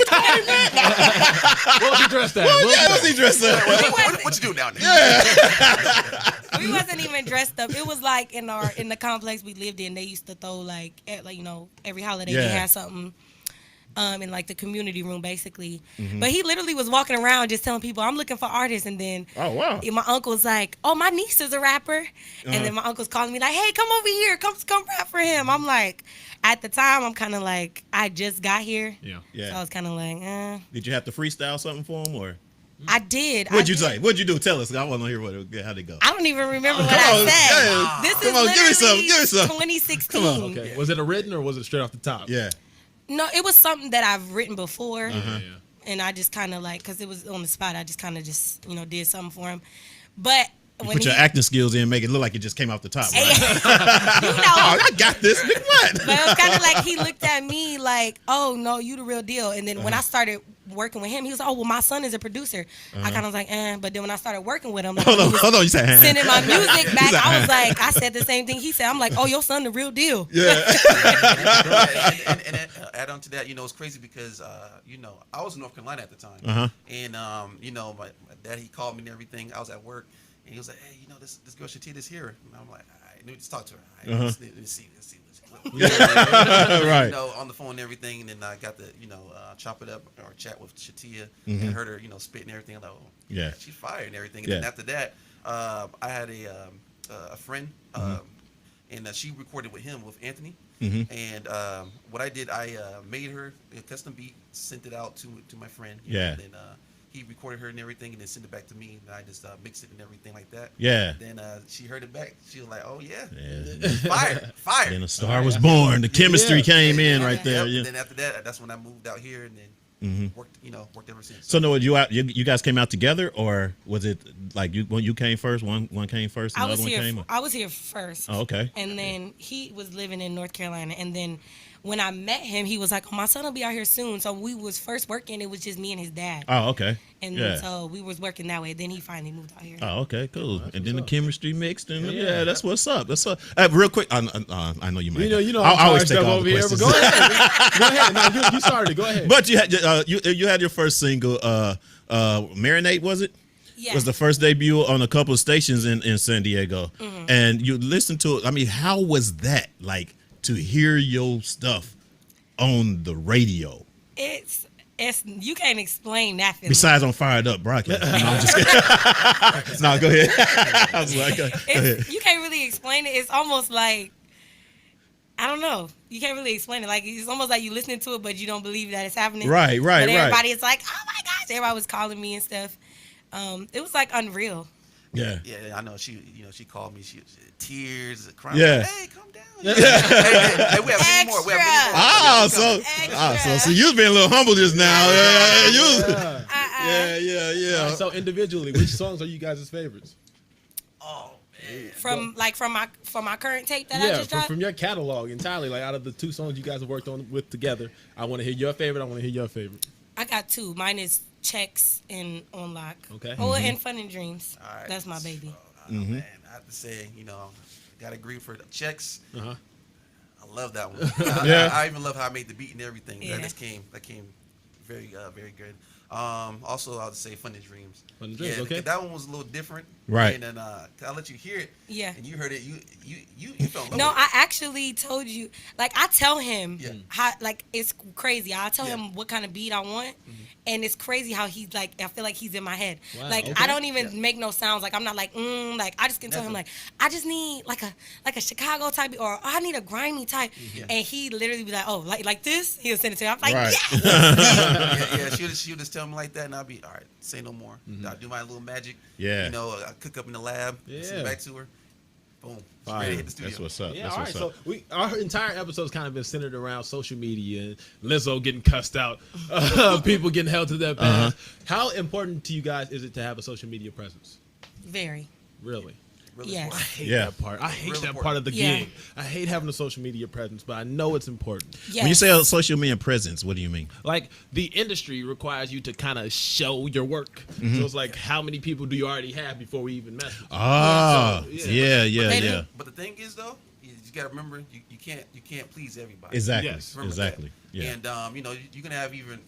What was he dressed as? What was he dressed as? what you doing down there? We wasn't even dressed up. It was like in the complex we lived in. They used to throw like you know, every holiday they had something. In like the community room, basically. But he literally was walking around just telling people, I'm looking for artists. And then my uncle's like, oh, my niece is a rapper. And then my uncle's calling me like, hey, come over here. Come rap for him. I'm like, at the time, I'm kind of like, I just got here. Yeah. So I was kind of like, Did you have to freestyle something for him, or? I did. What'd you say? What'd you do? Tell us. I want to hear how'd it go. I don't even remember what I said. Yeah. This Come is on, give me some. 2016. Come on. Okay. Was it a written or was it straight off the top? Yeah. No, it was something that I've written before, and I just kind of like, because it was on the spot, I just kind of you know, did something for him. But when put your acting skills in, make it look like it just came off the top. Right? You know, I got this. What? But it was kind of like he looked at me like, oh, no, you the real deal. And then when I started working with him, he was like, oh, well, my son is a producer. I kind of was like, but then when I started working with him, like, Hold on. You said, sending my music back, I was like, I said the same thing he said. I'm like, oh, your son the real deal. Yeah. And add on to that, it's crazy because, I was in North Carolina at the time. And, my dad, he called me and everything. I was at work. And he was like, hey, this girl Shatita's here. And I'm like, all right, let me just talk to her. All right, let's see what's right. On the phone and everything. And then I got to, chop it up or chat with Shatia and heard her, spit and everything. I'm like, oh, she's fired and everything. And then after that, I had a friend, and she recorded with him, with Anthony. And what I did, I made her a custom beat, sent it out to my friend. And then he recorded her and everything, and then sent it back to me, and I just mixed it and everything like that. Yeah. Then she heard it back. She was like, "Oh yeah, fire!" Then a star was born. The chemistry came in right there. And then after that, that's when I moved out here, and then worked ever since. So no, you guys came out together, or was it like when you came first? One came first, and the other one came. I was here first. Oh, okay. And then he was living in North Carolina, and then when I met him, he was like, oh, my son will be out here soon. So we was first working. It was just me and his dad. Oh, okay. And so we was working that way. Then he finally moved out here. Oh, okay, cool. And then the chemistry mixed, and that's what's up. That's up. Real quick, I know you might. I always take all over the here. questions. But go ahead. Go ahead. No, you started. Go ahead. But you had you had your first single, Marinate, was it? Yeah. Was the first debut on a couple of stations in San Diego, and you listened to it. I mean, how was that like to hear your stuff on the radio? It's you can't explain that feeling. Besides on Fired Up broadcast. No, I'm just kidding. No, go ahead. I was like, go ahead. You can't really explain it. It's almost like, I don't know. You can't really explain it. Like, it's almost like you listening to it, but you don't believe that it's happening. Right. But everybody is like, oh my gosh. Everybody was calling me and stuff. It was like unreal. Yeah. Yeah, I know. She called me. She tears, crying. Yeah. Like, hey, calm down. Hey, we have many more. We have many more. So you was being a little humble just now. Yeah. So individually, which songs are you guys' favorites? Oh man. From my current tape that I just dropped? From your catalog entirely, like out of the two songs you guys have worked on with together, I want to hear your favorite. I want to hear your favorite. I got two. Mine is Checks and On Lock. Okay. Oh, and Fun and Dreams. All right. That's my baby. Man, I have to say, gotta agree for the Checks. Uh-huh. I love that one. Yeah. I even love how I made the beat and everything. Yeah. That came very very good. Also, I would say Fun and Dreams. Fun and Dreams, yeah, okay. That one was a little different. Right. And then I'll let you hear it. Yeah. And you heard it. You felt No, love I actually told you. Like, I tell him how, like, it's crazy. I tell Yeah. him what kind of beat I want, and it's crazy how he's like. I feel like he's in my head. Wow, Like, okay. I don't even make no sounds. Like, I'm not like like I just can tell him like I just need like a Chicago type, or I need a grimy type, and he literally be like, oh, like this. He'll send it to me. I'm like, Right. yeah. She'll just tell me like that, and I'll be all right. Say no more. I'll do my little magic. Yeah. I cook up in the lab. Yeah. Send it back to her. Boom. She's Fire. ready to hit the studio. That's what's up. Yeah, That's all right. what's So up. our entire episode's kind of been centered around social media and Lizzo getting cussed out, people getting held to their past. How important to you guys is it to have a social media presence? very. Really? Really Yes. I hate Yeah. that part. I hate Real that important. part of the Yeah. gig. I hate having a social media presence, but I know it's important. Yes. When you say a social media presence, what do you mean? Like, the industry requires you to kind of show your work. So it's like, how many people do you already have before we even mess with you? Ah, So, yeah. But the thing is, though, you got to remember you can't please everybody. Exactly. Yes. Remember Exactly. that. Yeah. And you're gonna have even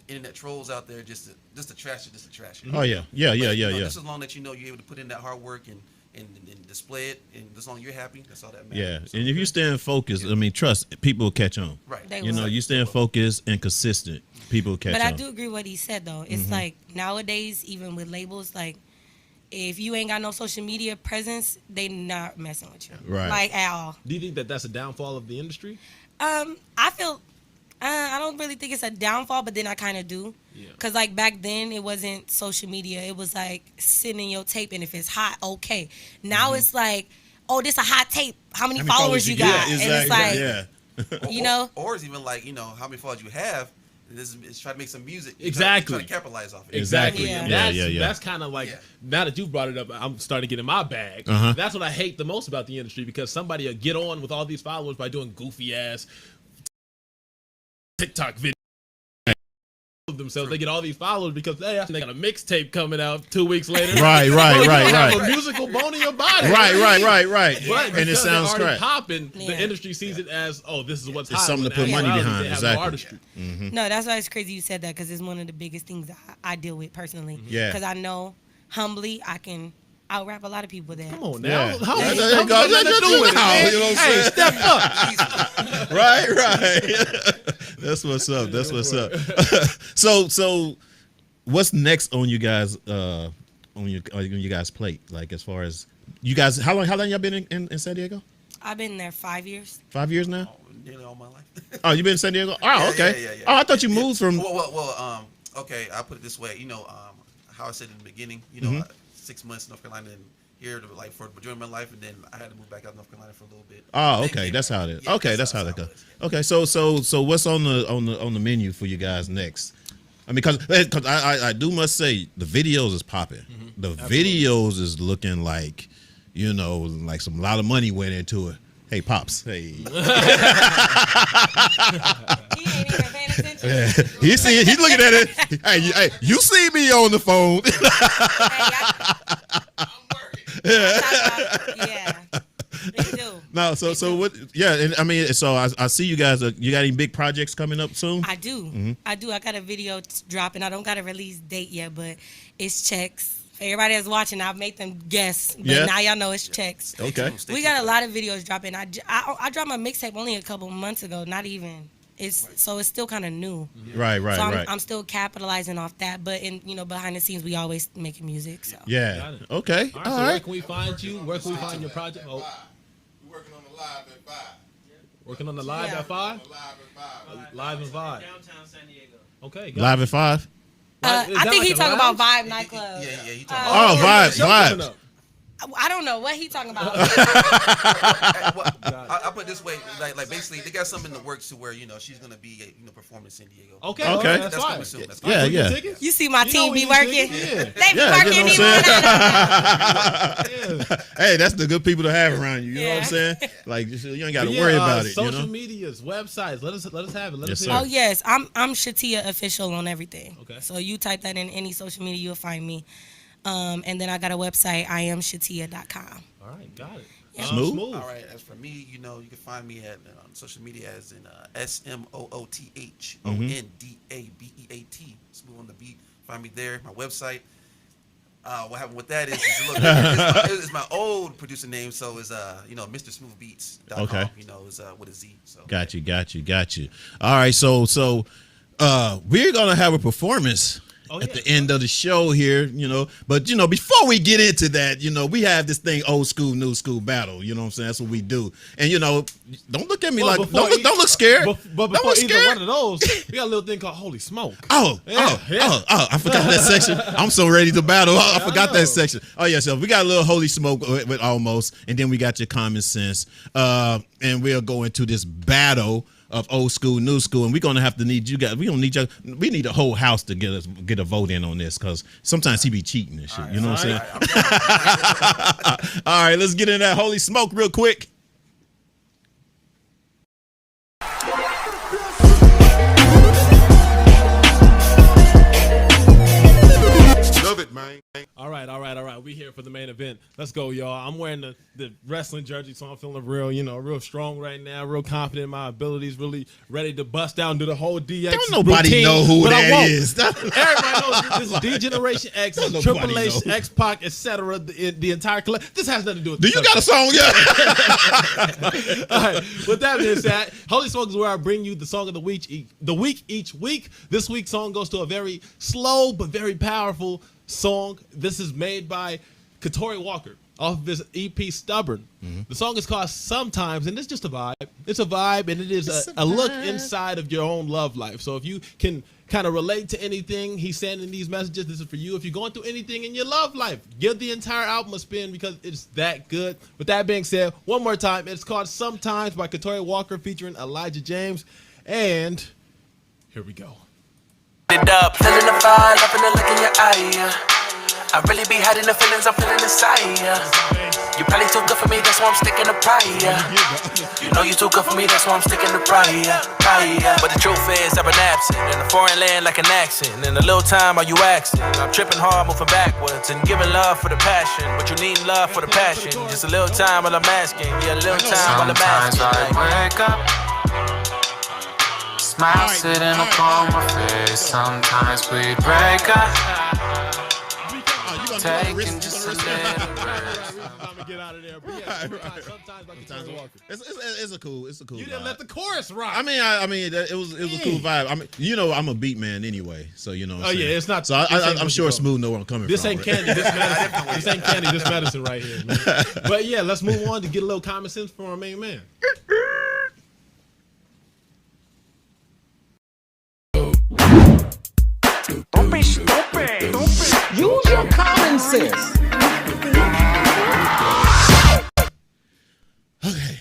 internet trolls out there just to trash you. Oh yeah. Yeah. Just as long that you're able to put in that hard work and display it, and as long as you're happy, that's all that matters. Yeah. So, And if you stay focused, I mean, trust people will catch on. right. They You know, will. you stay focused and consistent, people will catch But on. I do agree what he said though. It's like nowadays, even with labels, like if you ain't got no social media presence, they not messing with you, Right. Like at all. Do you think that that's a downfall of the industry? I feel I don't really think it's a downfall, but then I kind of do. Yeah. Cause like back then it wasn't social media. It was like sending your tape, and if it's hot, okay. Now it's like, oh, this a hot tape. How many followers you got? Yeah, And it's like, yeah. you know. Or it's even like how many followers you have. And this is try to make some music. Exactly. Try to capitalize off it. Exactly. Yeah. And Yeah. That's kind of like, Yeah. now that you brought it up, I'm starting to get in my bag. That's what I hate the most about the industry, because somebody will get on with all these followers by doing goofy ass TikTok videos. of themselves. They get all these followers because they got a mixtape coming out 2 weeks later. Right. You have a musical bone in your body. Right. But And it sounds already crap. popping, the industry sees it as, this is what's It's hot. something when to put money actuality, behind, they have exactly. no artistry. No, that's why it's crazy you said that because it's one of the biggest things I deal with personally. Yeah. Because I know humbly I can out-rap a lot of people there. Come on now. Yeah. How There how you go. nothing to do with it, Now, man? you know what I'm Hey, saying? step up. Right. That's what's up. So what's next on you guys on you guys' plate? Like as far as you guys, how long y'all been in San Diego? I've been there 5 years. 5 years now? Nearly all my life. Oh, you been in San Diego? Oh, okay. Yeah. Oh, I thought you moved from. Well, okay, I'll put it this way. How I said in the beginning, 6 months in North Carolina and here for the majority of my life, and then I had to move back out to North Carolina for a little bit. Oh, okay. That's how it is. Yeah, Okay, that's how that it goes. is. Okay, so what's on the menu for you guys next? I mean, because I do must say the videos is popping. The videos is looking like, like a lot of money went into it. Hey, pops. Hey. He ain't even paying attention. He see it. He's looking at it. Hey, you see me on the phone. Yeah, they do. No, so what? Yeah, and I mean, so I see you guys. You got any big projects coming up soon? I do. I got a video dropping. I don't got a release date yet, but it's checks. For everybody that's watching, I've made them guess, but now y'all know it's checks. Okay. We got a lot of videos dropping. I dropped my mixtape only a couple months ago, not even. It's still kind of new. Right. So I'm still capitalizing off that, but behind the scenes we always making music. So Yeah. Got it. Okay. All right, All so where right. can we find you? Where can we find your project? Oh, We're working on the live at 5. working on the live Yeah. at 5? Live at 5. Live and Vibe. Downtown San Diego. Okay. got Live it. at 5. I Is that think like he a talking lounge? about Vibe nightclub. Yeah, he talking Oh, about. Show coming vibes. up. I don't know what he talking about. I put it this way, like basically they got something in the works to where she's gonna be performing in San Diego. Okay. Okay. That's That's fine. coming soon. That's Yeah, coming. yeah. Tickets? You see my You know team we be need working. tickets, They be Yeah, working you know what even I'm when I Hey, that's the good people to have around you. You know what I'm Yeah. saying? Like you ain't got to But worry about it. Social You know? medias, websites. Let us have it. Let Yes, us sir. hear Oh it. yes, I'm Shatia official on everything. Okay. So you type that in any social media, you'll find me. And then I got a website, iamshatia.com. All right, got it. Smooth. Smooth. All right. As for me, you can find me on social media as in SMOOTHONDABEAT. Smooth on the beat. Find me there. My website. What happened with that is it's my old producer name, so it's MrSmoothBeats.com. Okay. Is with a Z. So Got you. All right, so we're gonna have a performance at the end of the show here, But before we get into that, we have this thing, old school, new school battle. You know what I'm saying? That's what we do. And don't look at me Well, like before don't look scared. But Don't before look either scared. one of those, we got a little thing called Holy Smoke. Oh, I forgot that section. I'm so ready to battle. I forgot know. that section. Oh, yeah, so we got a little holy smoke with almost, and then we got your common sense. And we'll go into this battle of old school, new school, and we're gonna have to need you guys. We don't need you. We need the whole house to get a vote in on this because sometimes he be cheating and shit. You know what I'm saying? All right, let's get into that holy smoke real quick. Love it, man. All right. We here for the main event. Let's go, y'all. I'm wearing the wrestling jersey, so I'm feeling real strong right now, real confident in my abilities, really ready to bust out and do the whole DX. Don't nobody routine, know who but I that won't. is. Everybody knows this is D-Generation X, Don't Triple nobody H, know. X-Pac, etc. The entire collective. This has nothing to do with Do the you got a song yet? All right. With that being said, Holy Smoke is where I bring you the song of the week each week. This week's song goes to a very slow but very powerful song. This is made by Katori Walker off of his EP Stubborn. The song is called Sometimes, and it's just a vibe. It's a vibe, and it is a look inside of your own love life. So if you can kind of relate to anything he's saying in these messages, this is for you. If you're going through anything in your love life, give the entire album a spin because it's that good. With that being said, one more time, it's called Sometimes by Katori Walker featuring Elijah James. And here we go. It up, feeling the fire, loving the look in your eye. I really be hiding the feelings I'm feeling inside. You probably too good for me, that's why I'm sticking to pride. You know you too good for me, that's why I'm sticking to pride. But the truth is, I've been absent in a foreign land like an accent. In a little time, are you asking? I'm tripping hard, moving backwards and giving love for the passion. But you need love for the passion. Just a little time while I'm asking. Yeah, a little time while I'm asking. Sometimes I wake up, smile sitting upon my face. Sometimes we break up, taking just a little rest. I'm gonna get out of there. But yeah, sometimes like Terry Walker. It's a cool. You didn't vibe. let the chorus rock. I mean, it was a cool vibe. I mean, you know, I'm a beat man anyway, so you know. What I'm saying. Yeah, it's not. So I'm sure Smooth know where I'm coming this from. Ain't candy. This medicine. This ain't candy. This medicine right here, man. But yeah, let's move on to get a little common sense from our main man. Don't be stupid. Use your common sense. Okay.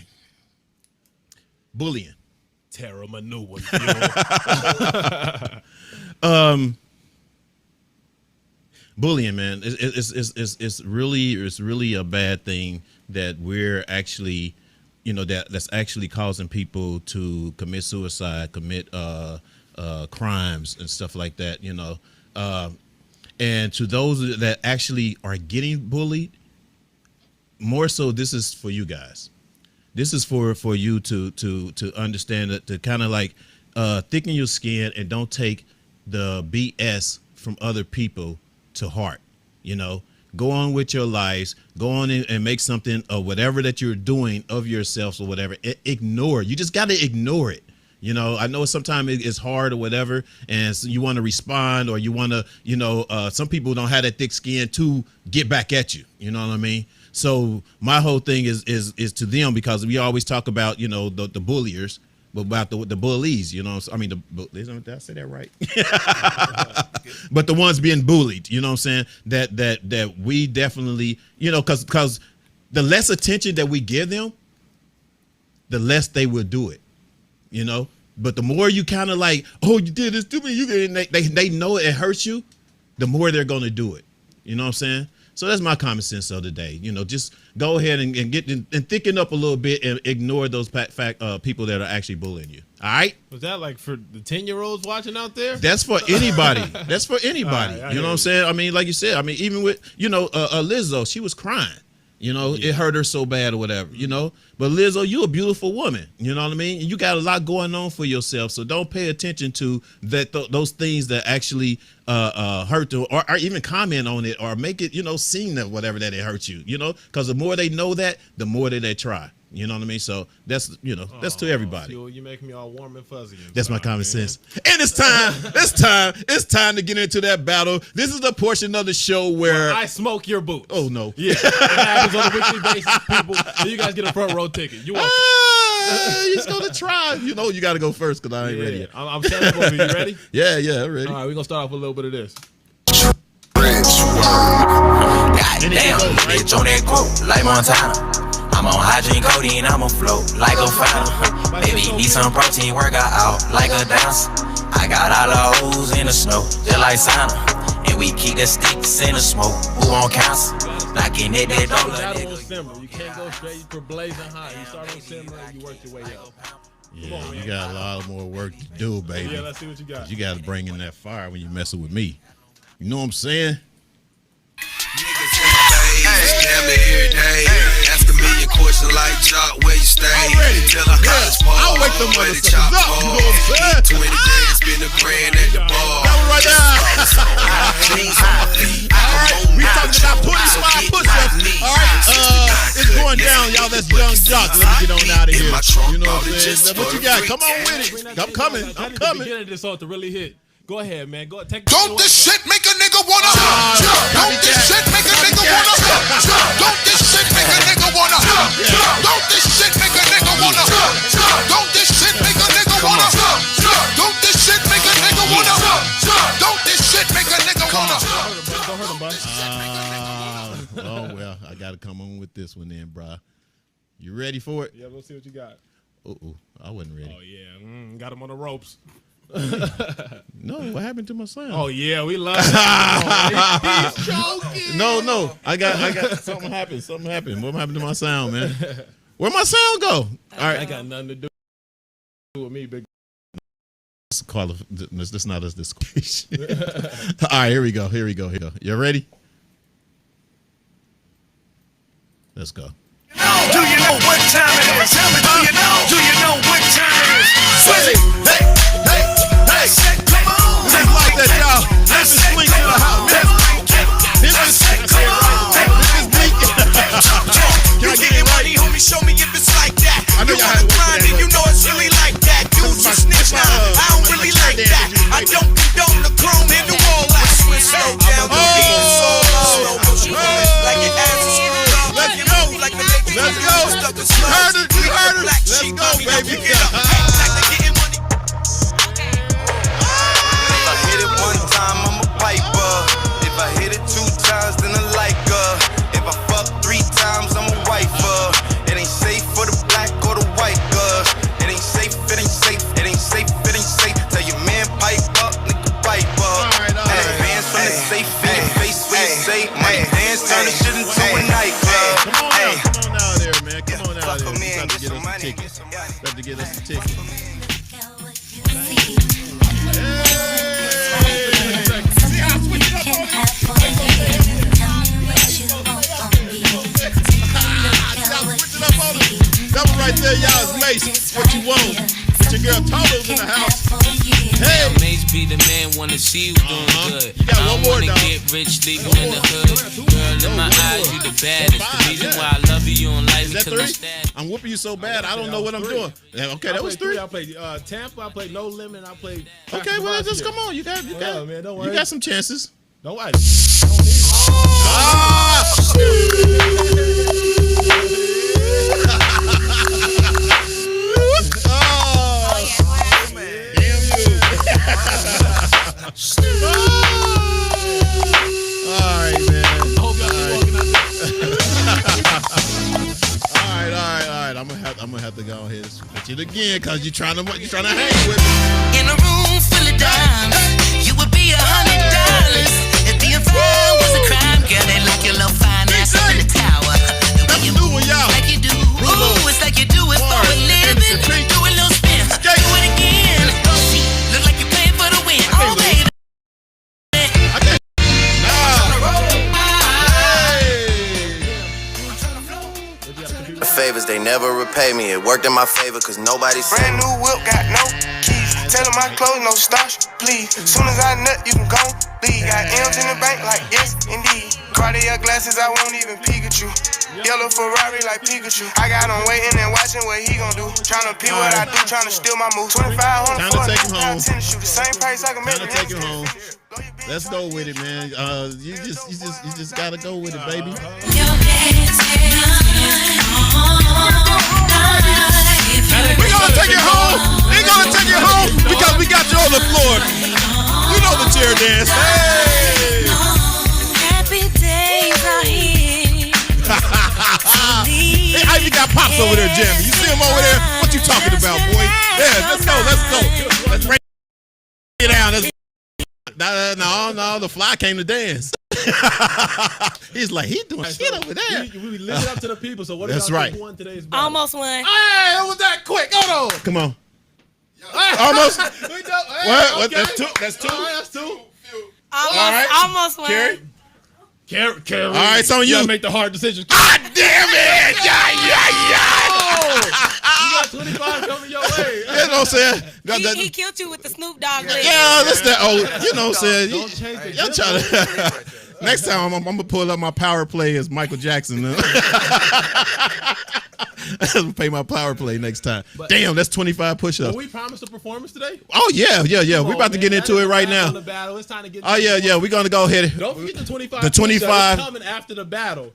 Bullying. Tara, my new one. Bullying, man. It's really a bad thing that we're actually, you know, that's actually causing people to commit suicide, commit crimes and stuff like that, you know. And to those that actually are getting bullied, more so, this is for you guys. This is for you to understand that, to kind of like thicken your skin and don't take the BS from other people to heart. You know, go on with your lives, go on and make something of whatever that you're doing of yourselves or whatever. Ignore it. You just got to ignore it. You know, I know sometimes it's hard or whatever, and so you want to respond or you want to, you know, some people don't have that thick skin to get back at you. You know what I mean? So my whole thing is to them, because we always talk about, you know, the bulliers, but about the bullies, you know. I mean, did I say that right? But the ones being bullied, you know what I'm saying? That we definitely, you know, because the less attention that we give them, the less they will do it, you know. But the more you kind of like, oh, you did this to me, they know it hurts you, the more they're going to do it. You know what I'm saying? So that's my common sense of the day. You know, just go ahead and get and thicken up a little bit and ignore those people that are actually bullying you. All right? Was that like for the 10-year-olds watching out there? That's for anybody. That's for anybody. Right, you know what I'm saying? I mean, like you said, I mean, even with, you know, Lizzo, she was crying. You know, it hurt her so bad or whatever, you know. But Lizzo, you a beautiful woman. You know what I mean? You got a lot going on for yourself. So don't pay attention to that those things that actually hurt them, or even comment on it or make it, you know, seem that whatever that it hurts you, you know, because the more they know that, the more that they try. You know what I mean? So that's, you know, that's to everybody. You make me all warm and fuzzy. That's my common sense. And it's time to get into that battle. This is the portion of the show where I smoke your boots. Oh no. Yeah. It happens on a weekly basis, people. So you guys get a front row ticket. You welcome. He's gonna try. You know, you got to go first because I ain't ready yet. I'm telling you, you ready? Yeah, I'm ready. All right, we're gonna start off with a little bit of this. Goddamn, bitch on that group like Montana. I'm on hygiene codeine, I'm on float like a fountain. Baby, need some protein, work out like a dancer. I got all the hoes in the snow, just like Santa. And we keep the sticks in the smoke, who on council? Knocking it, that dollar. You can't go straight for blazing hot. You start on simmer and you work your way up. Yeah, you got a lot more work to do, baby. Yeah, let's see what you got. You got to bring in that fire when you messing with me. You know what I'm saying? Niggas in my face, damn it every day. Ask a million questions like Jock, where you stay? Tell a college ball, I'll wake them where the motherfuckers chop up, you know what I'm saying? 20 days, spend a grand at the bar. That one right there. Jeans on my feet. Alright, we talking about 25 push-ups. Alright, it's going down, y'all. That's Young Jock. Let me get on out of here. You know what I'm saying? What you got? Come on with it. I'm coming. I'm coming. Get this song to really hit. Go ahead, man. Go take. Don't this shit make a nigga wanna? Don't this shit make a nigga wanna? Don't this shit make a nigga wanna? Don't this shit make a nigga wanna? Don't this shit make a nigga wanna? Don't this shit make a nigga wanna? Don't this shit make a nigga wanna? Don't hurt him, bud. Oh well, I gotta come on with this one then, bro. You ready for it? Yeah, we'll see what you got. I wasn't ready. Oh yeah, got him on the ropes. No, what happened to my sound? Oh yeah, we love it. He's joking. No, I got something happened. Something happened. What happened to my sound, man? Where'd my sound go? All right, I got nothing to do with me, big. This not us disqualification. All right, here we go. You ready? Let's go. Do you know what time it is? Tell me, do you know what time it is? Swizzy, hey, come on. Just like that, y'all. Let's just swing to the house. This is Bleak. You getting money, homie, show me if it's like that. I know You y'all wanna had grind and you know it's really like that. Dudes who snitch now, I don't really like that. I don't condone the chrome in the wall. I switch slow down the beat, slow motion, like your ass is screwed up. Let's go. You heard it. Let's go, baby. If I hit it one time, I'm a piper. If I hit it 2 times, then I like her. If I fuck 3 times, I'm a wifer. It ain't safe for the black or the white girl. It ain't safe, it ain't safe, it ain't safe, it ain't safe. Tell your man pipe up, nigga pipe up. Hands from the safe in your face when you say money dance, turn the shit into a nightclub. Come on out there, man. Come on out there. We got to get us a ticket. That one right there, y'all, is Mace. What you want? With your girl Toto's in the house. Hey, Mace be the man, wanna see you doing good. You got I one don't more, wanna dog. get rich, leave you in the hood. Girl, in my eyes, you the baddest. The reason why I love you, you don't like is me that 'cause I'm 3? stabbed. I'm whooping you so bad, I don't know what I'm doing. Yeah, okay, that was 3. I played Tampa. I played No Limit. I played. Okay, well, just come on. You got, man, don't worry. you got some chances. Don't worry. Alright, man. Alright. I'm gonna have to go ahead and switch it again because you're trying to hang with me. In a room full of dimes, you would be $100. If being fine was a crime, girl, they like your little fine ass up in the tower. The way you move, like you do. Ooh, it's like you do it for a living. Do a little spin, do it again. See, look like you playing for the win. Oh, baby. Favors, they never repay me. It worked in my favor, cause nobody's brand new whip, got no keys. Tell them my clothes, no starch, please. Soon as I nut, you can go leave. Got M's in the bank, like yes, indeed. Cartier glasses, I won't even peek at you. Yellow Ferrari like Pikachu. I got him waiting and watching what he gon' do. Tryna pee what I do, tryna steal my move. 25 on the floor, tennis shoe. The same price I can make Time to take him home. Let's go with it, man. You just gotta go with it, baby. We're gonna take it home. We're gonna take it home because we got you on the floor. You know the chair dance. Hey! Happy days are here. Hey, Ivy got Pops over there jamming. You see him over there? What you talking about, boy? Yeah, let's go. Let's break it down. No, the fly came to dance. He's like, he doing shit over there. We live it up to the people. So what That's about right. who won today's battle? Almost won. Hey, it was that quick. Hold on. Come on. Almost. We don't- hey, What? okay. That's 2. That's 2. All right, that's 2. Almost won. Carrie. Carrie. All right, it's on you. gotta make the hard decisions. God damn it! You got 25 coming your way. You know what I'm saying? He killed you with the Snoop Dogg list. Yeah, that's that. Oh, you know what I'm saying? Don't change the Y'all try to. Next time, I'm gonna pull up my power play as Michael Jackson. Pay my power play next time. Damn, that's 25 push-ups. Will we promise a performance today? Oh yeah. We're about to get into it right now. It's time to get. Oh yeah. We're gonna go ahead. Don't forget the 25. The 25 coming after the battle.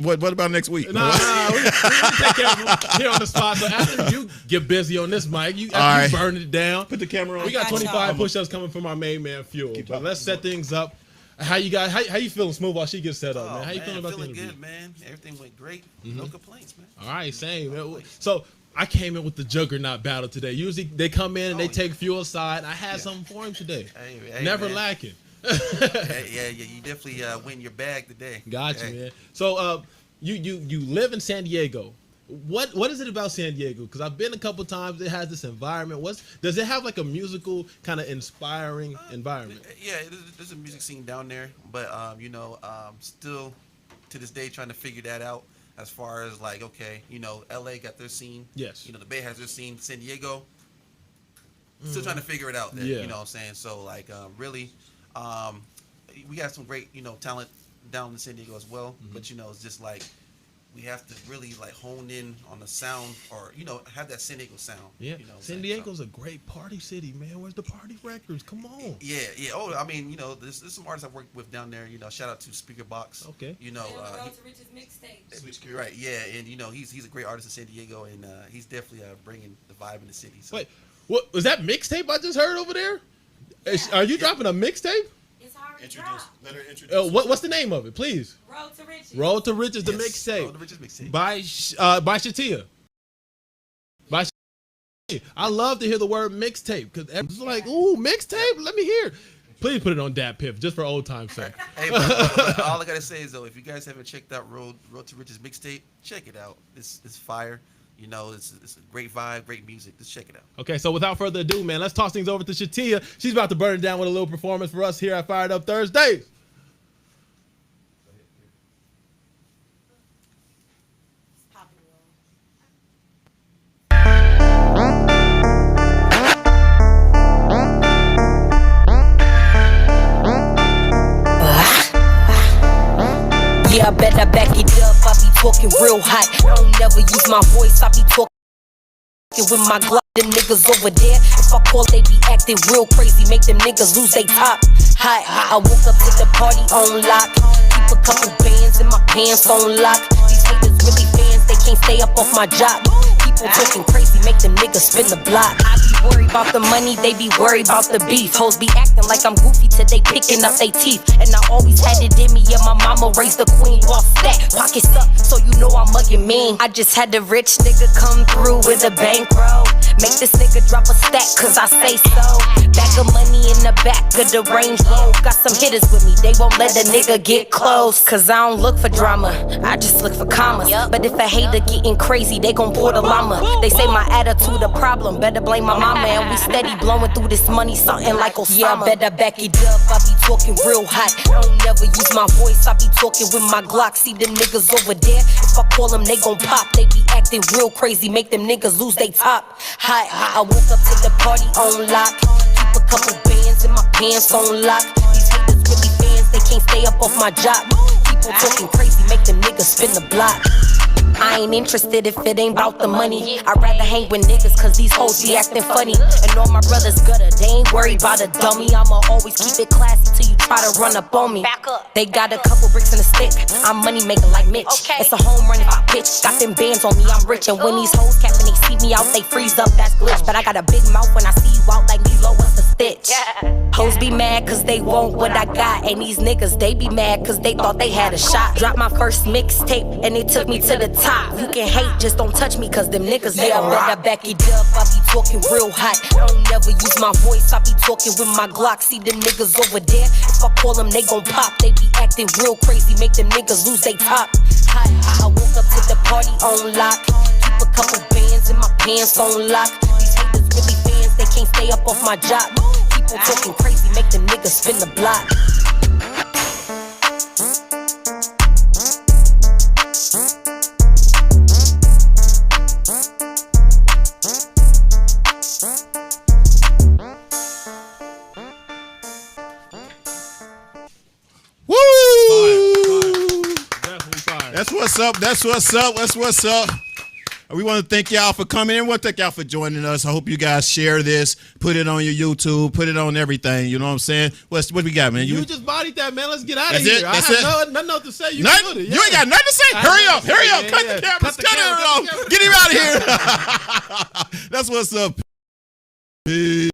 What about next week? Nah, we take care of it here on the spot. So after you get busy on this mic, you burn it down. Put the camera on. We got 25 push-ups coming from our main man Fuel. But let's set things up. How you guys? How you feeling, Smooth? While she gets set up, man. How you feeling about the interview? Good, man. Everything went great. No complaints, man. All right, same. Man. So I came in with the juggernaut battle today. Usually they come in and they take fuel aside. I had something for him today. Hey, Never man. lacking. yeah, you definitely win your bag today. Gotcha, man. So you live in San Diego. What is it about San Diego? Because I've been a couple times. It has this environment. Does it have like a musical kind of inspiring environment? Yeah, there's a music scene down there, but still to this day trying to figure that out. As far as like, okay, LA got their scene. Yes. The Bay has their scene. San Diego, still trying to figure it out there. Yeah. You know what I'm saying? So like, really, we got some great, talent down in San Diego as well. Mm-hmm. But it's just like we have to really like hone in on the sound, or have that San Diego sound. Yeah. San Diego's a great party city, man. Where's the party records? Come on. Yeah. Oh, I mean, there's some artists I've worked with down there. Shout out to Speaker Box. Okay. Road to Riches mixtape. Right. Yeah, and he's a great artist in San Diego, and he's definitely bringing the vibe in the city. So. Wait, what was that mixtape I just heard over there? Are you dropping a mixtape? Let her introduce. What's the name of it, please? Road to Riches. Road to Riches, the Road mixtape. to Riches mixtape. By Shatia. By Shatia. I love to hear the word mixtape because it's like, ooh, mixtape. Let me hear. Please put it on Dat Piff just for old time's sake. Hey, but all I gotta say is though, if you guys haven't checked out Road to Riches mixtape, check it out. It's fire. It's a great vibe, great music. Just check it out. Okay, so without further ado, man, let's toss things over to Shatia. She's about to burn it down with a little performance for us here at Fired Up Thursdays. Yeah, I better back it up. I be talking real hot. I don't never use my voice. I be talking with my Glock. Them niggas over there, if I call, they be acting real crazy. Make them niggas lose they top. Hi, I woke up to the party on lock. Keep a couple bands in my pants on lock. These haters really fans, they can't stay up off my job. Keep on talking crazy, make them niggas spin the block. I be worried about the money, they be worried about the beef. Hoes be acting like I'm goofy till they picking up they teeth. And I always had it in me, yeah, my mama raised the queen. Boss stack, pockets up, so you know I'm mugging mean. I just had the rich nigga come through with a bankroll. Make this nigga drop a stack, cause I say so. Bag of money in the back of the Range Rover. Got some hitters with me, they won't let the nigga get close. Cause I don't look for drama, I just look for commas. But if a hater getting crazy, they gon' pull the llama. They say my attitude a problem, better blame my mama. And we steady blowing through this money, something like Osama. Yeah, better back it up, I be talking real hot. I don't never use my voice, I be talking with my Glock. See them niggas over there, if I call them, they gon' pop. They be acting real crazy, make them niggas lose they top. Hi, I woke up to the party on lock. Keep a couple bands in my pants on lock. These haters really fans, they can't stay up off my job. Keep on talking crazy, make them niggas spin the block. I ain't interested if it ain't about the money. I'd rather hang with niggas cause these hoes be acting funny. And all my brothers gutter, they ain't worried about a dummy. I'ma always keep it classy till you try to run up on me. They got a couple bricks in a stick, I'm money maker like Mitch. It's a home run if I pitch, got them bands on me, I'm rich. And when these hoes cap and they see me out, they freeze up, that's glitch. But I got a big mouth when I see you out like Lilo, what's the stitch? Hoes be mad cause they want what I got. And these niggas, they be mad cause they thought they had a shot. Dropped my first mixtape and it took me to the top. You can hate, just don't touch me cause them niggas, they gon' rock. I back it up, I be talking real hot. I don't never use my voice, I be talking with my Glock. See them niggas over there, if I call them, they gon' pop. They be acting real crazy, make them niggas lose they top. Hi, I woke up to the party on lock. Keep a couple bands in my pants on lock. These haters really fans, they can't stay up off my job. Keep on talking crazy, make them niggas spin the block. That's what's up. That's what's up. That's what's up. We want to thank y'all for coming in. We want to thank y'all for joining us. I hope you guys share this, put it on your YouTube, put it on everything. You know what I'm saying? What we got, man? You just bodied that, man. Let's get out of That's here. it? That's I have nothing else to say. You Nothing? it. You ain't got nothing to say? Hurry up. Cut the cameras. Cut it off. Get him out of here. That's what's up. Peace.